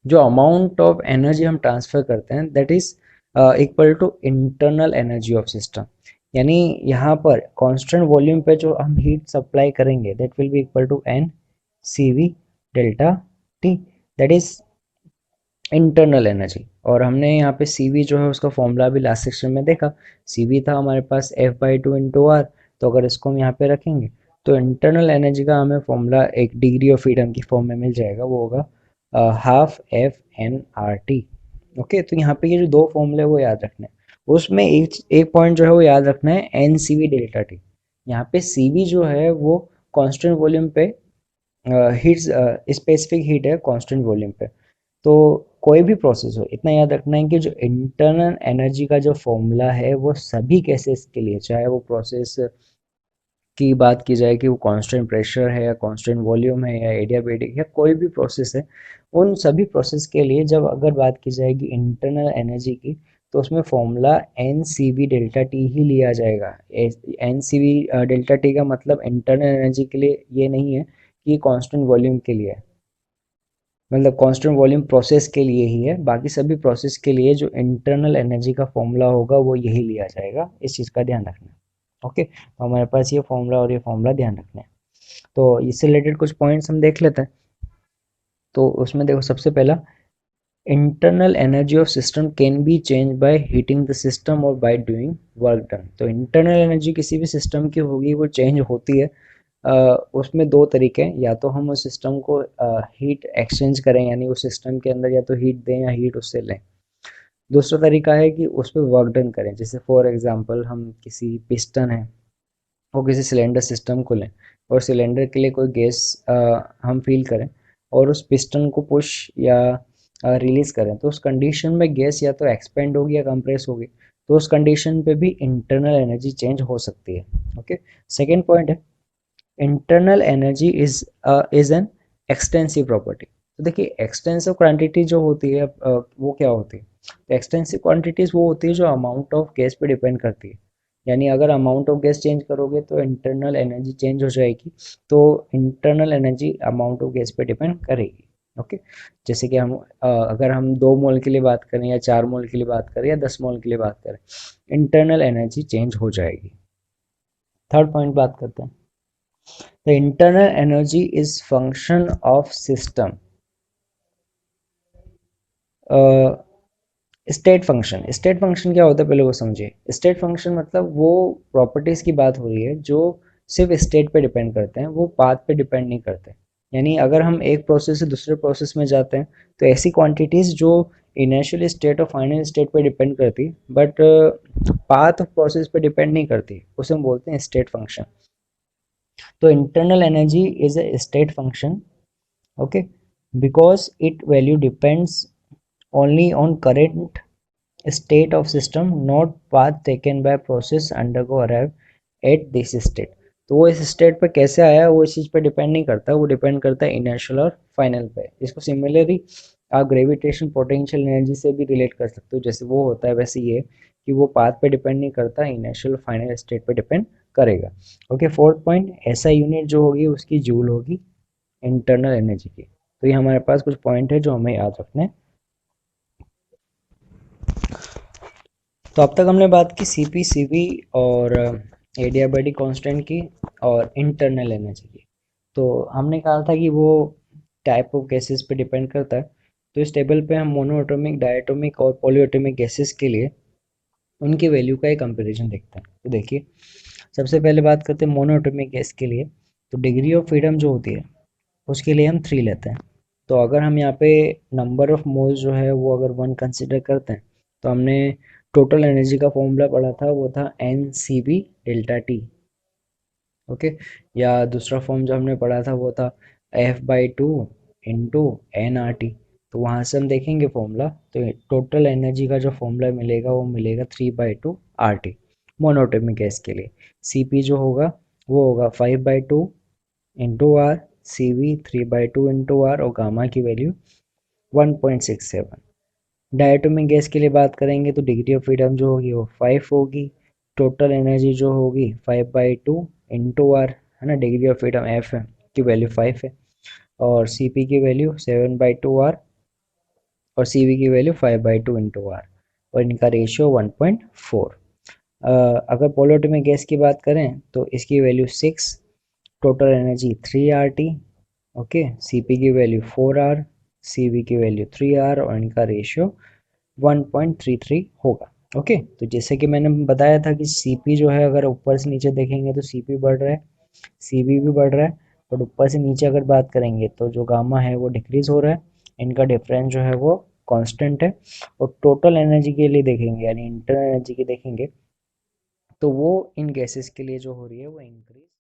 जो अमाउंट ऑफ एनर्जी हम ट्रांसफर करते हैं that is equal to internal energy of system, यानी यहाँ पर कांस्टेंट वॉल्यूम पे जो हम हीट सप्लाई करेंगे that will be equal to N C V delta T, that is internal energy. और हमने यहाँ पे सी वी जो है उसका फॉर्मूला भी लास्ट सेक्शन में देखा। सी वी था हमारे पास F/2 इंटू आर। तो अगर इसको हम यहाँ पे रखेंगे तो इंटरनल एनर्जी का हमें फॉर्मूला एक डिग्री ऑफ फ्रीडम की फॉर्म में मिल जाएगा, वो होगा हाफ F/n/RT। ओके, तो यहाँ पे ये जो दो फॉर्मूले वो याद रखना है। उसमें एक पॉइंट जो है वो याद रखना है N C V delta T. यहाँ पे सी वी जो है वो कांस्टेंट वॉल्यूम पे हीट, स्पेसिफिक हीट है कांस्टेंट वॉल्यूम पे। तो कोई भी प्रोसेस हो, इतना याद रखना है कि जो इंटरनल एनर्जी का जो फॉर्मूला है वो सभी केसेस के लिए, चाहे वो प्रोसेस की बात की जाए कि वो कांस्टेंट प्रेशर है या कांस्टेंट वॉल्यूम है या एडियाबैटिक या कोई भी प्रोसेस है, उन सभी प्रोसेस के लिए जब अगर बात की जाएगी इंटरनल एनर्जी की तो उसमें formula N C V delta T ही लिया जाएगा। N C V delta T का मतलब इंटरनल एनर्जी के लिए ये नहीं है कि कांस्टेंट वॉल्यूम के लिए है। मतलब कांस्टेंट वॉल्यूम प्रोसेस के लिए ही है, बाकी सभी प्रोसेस के लिए जो इंटरनल एनर्जी का फॉर्मूला होगा वो यही लिया जाएगा, इस चीज़ का ध्यान रखना। ओके, तो हमारे पास ये फॉर्मूला और ये फॉर्मूला ध्यान रखना है। तो इससे रिलेटेड कुछ पॉइंट्स हम देख लेते हैं। तो उसमें देखो, सबसे पहला, internal energy of system can be change by heating the system और बाय डूइंग वर्क डन। तो इंटरनल एनर्जी किसी भी सिस्टम की होगी, वो चेंज होती है। उसमें दो तरीके हैं, या तो हम उस सिस्टम को हीट एक्सचेंज करें, यानी उस सिस्टम के अंदर या तो हीट दें या हीट उससे लें। दूसरा तरीका है कि उस पर वर्क डन करें, जैसे फॉर एग्जांपल हम किसी पिस्टन है वो किसी सिलेंडर सिस्टम को लें और सिलेंडर के लिए कोई गैस हम फील करें और उस पिस्टन को पुश या रिलीज करें, तो उस कंडीशन में गैस या तो एक्सपेंड होगी या कंप्रेस होगी। तो उस कंडीशन पे भी इंटरनल एनर्जी चेंज हो सकती है। ओके, सेकेंड पॉइंट है, internal energy is an extensive property. तो देखिए, एक्सटेंसिव क्वांटिटी जो होती है वो क्या होती है? तो एक्सटेंसिव क्वांटिटीज वो होती है जो अमाउंट ऑफ गैस पे डिपेंड करती है। यानी अगर अमाउंट ऑफ गैस चेंज करोगे तो इंटरनल एनर्जी चेंज हो जाएगी। तो internal energy amount of gas पे डिपेंड करेगी। ओके, जैसे कि हम अगर हम 2 मोल के लिए बात करें या 4 मोल के लिए बात करें या 10 मोल के लिए बात करें, इंटरनल एनर्जी चेंज हो जाएगी। थर्ड पॉइंट बात करते हैं, the internal energy is function of system state function. State function क्या होता है पहले वो समझिए। स्टेट फंक्शन मतलब वो प्रॉपर्टीज की बात हो रही है जो सिर्फ स्टेट पे डिपेंड करते हैं, वो पाथ पे डिपेंड नहीं करते। यानी अगर हम एक प्रोसेस से दूसरे प्रोसेस में जाते हैं तो ऐसी क्वांटिटीज जो इनिशियल स्टेट और फाइनल स्टेट पे डिपेंड करती बट पाथ ऑफ प्रोसेस पे डिपेंड नहीं करती, उसे हम बोलते हैं स्टेट फंक्शन। तो internal energy is a state function, okay, because it value depends only on current state of system, not path taken by process undergo arrive at this state। तो वो इस स्टेट पे कैसे आया वो इस चीज़ पे डिपेंड नहीं करता, वो डिपेंड करता है इनिशियल और फाइनल पे। इसको सिमिलरली आप ग्रेविटेशन पोटेंशियल एनर्जी से भी रिलेट कर सकते हो, जैसे वो होता है वैसे ये कि वो पाथ पे डिपेंड नहीं करता, इनिशियल और फाइनल स्टेट पे डिपेंड करेगा। ओके, फोर्थ पॉइंट, ऐसा यूनिट जो होगी उसकी जूल होगी इंटरनल एनर्जी की। तो ये हमारे पास कुछ पॉइंट है जो हमें याद रखने हैं। तो अब तक हमने बात की सीपी सीवी और एडियाबैटिक कांस्टेंट की और इंटरनल एनर्जी की। तो हमने कहा था कि वो टाइप ऑफ गैसेस पे डिपेंड करता है। तो इस टेबल पे हम मोनोएटॉमिक, डायटोमिक और पॉलीएटॉमिक गैसेस के लिए उनकी वैल्यू का एक कंपेरिजन देखते हैं। तो देखिए, सबसे पहले बात करते हैं मोनोएटॉमिक गैस के लिए। तो डिग्री ऑफ फ्रीडम जो होती है उसके लिए हम 3 लेते हैं। तो अगर हम यहाँ पे नंबर ऑफ मोल्स जो है वो अगर 1 कंसिडर करते हैं तो हमने टोटल एनर्जी का फॉर्मूला पढ़ा था, वो था N C B delta T. Okay, या दूसरा फॉर्म जो हमने पढ़ा था वो था F/2 into N R T. तो वहाँ से हम देखेंगे फॉर्मूला, तो टोटल एनर्जी का जो फॉर्मूला मिलेगा वो मिलेगा 3/2 आर टी मोनोटोमिक गैस के लिए। सी पी जो होगा वो होगा 5/2 into R, C V 3/2 into R, और गामा की वैल्यू 1.67। डायटोमिक गैस के लिए बात करेंगे तो डिग्री ऑफ फ्रीडम जो होगी वो 5 होगी, टोटल एनर्जी जो होगी 5/2 इंटू आर, है ना, डिग्री ऑफ फ्रीडम एफ है की वैल्यू 5 है, और सी पी की वैल्यू 7/2 आर और सी वी की वैल्यू 5/2 इंटू आर, और इनका रेशियो 1.4। अगर पोलोटोमिक गैस की बात करें तो इसकी value 6, total energy 3 RT। Okay, C P की वैल्यू 4 R, सी वी की वैल्यू 3 R, और इनका रेशियो 1.33 होगा। ओके, तो जैसे कि मैंने बताया था कि सी पी जो है अगर ऊपर से नीचे देखेंगे तो सी पी बढ़ रहा है, सी वी भी बढ़ रहा है, बट ऊपर से नीचे अगर बात करेंगे तो जो गामा है वो डिक्रीज हो रहा है, इनका डिफरेंस जो है वो कांस्टेंट है। और टोटल एनर्जी के लिए देखेंगे, यानी इंटरनल एनर्जी की देखेंगे, तो वो इन गैसेस के लिए जो हो रही है वो इंक्रीज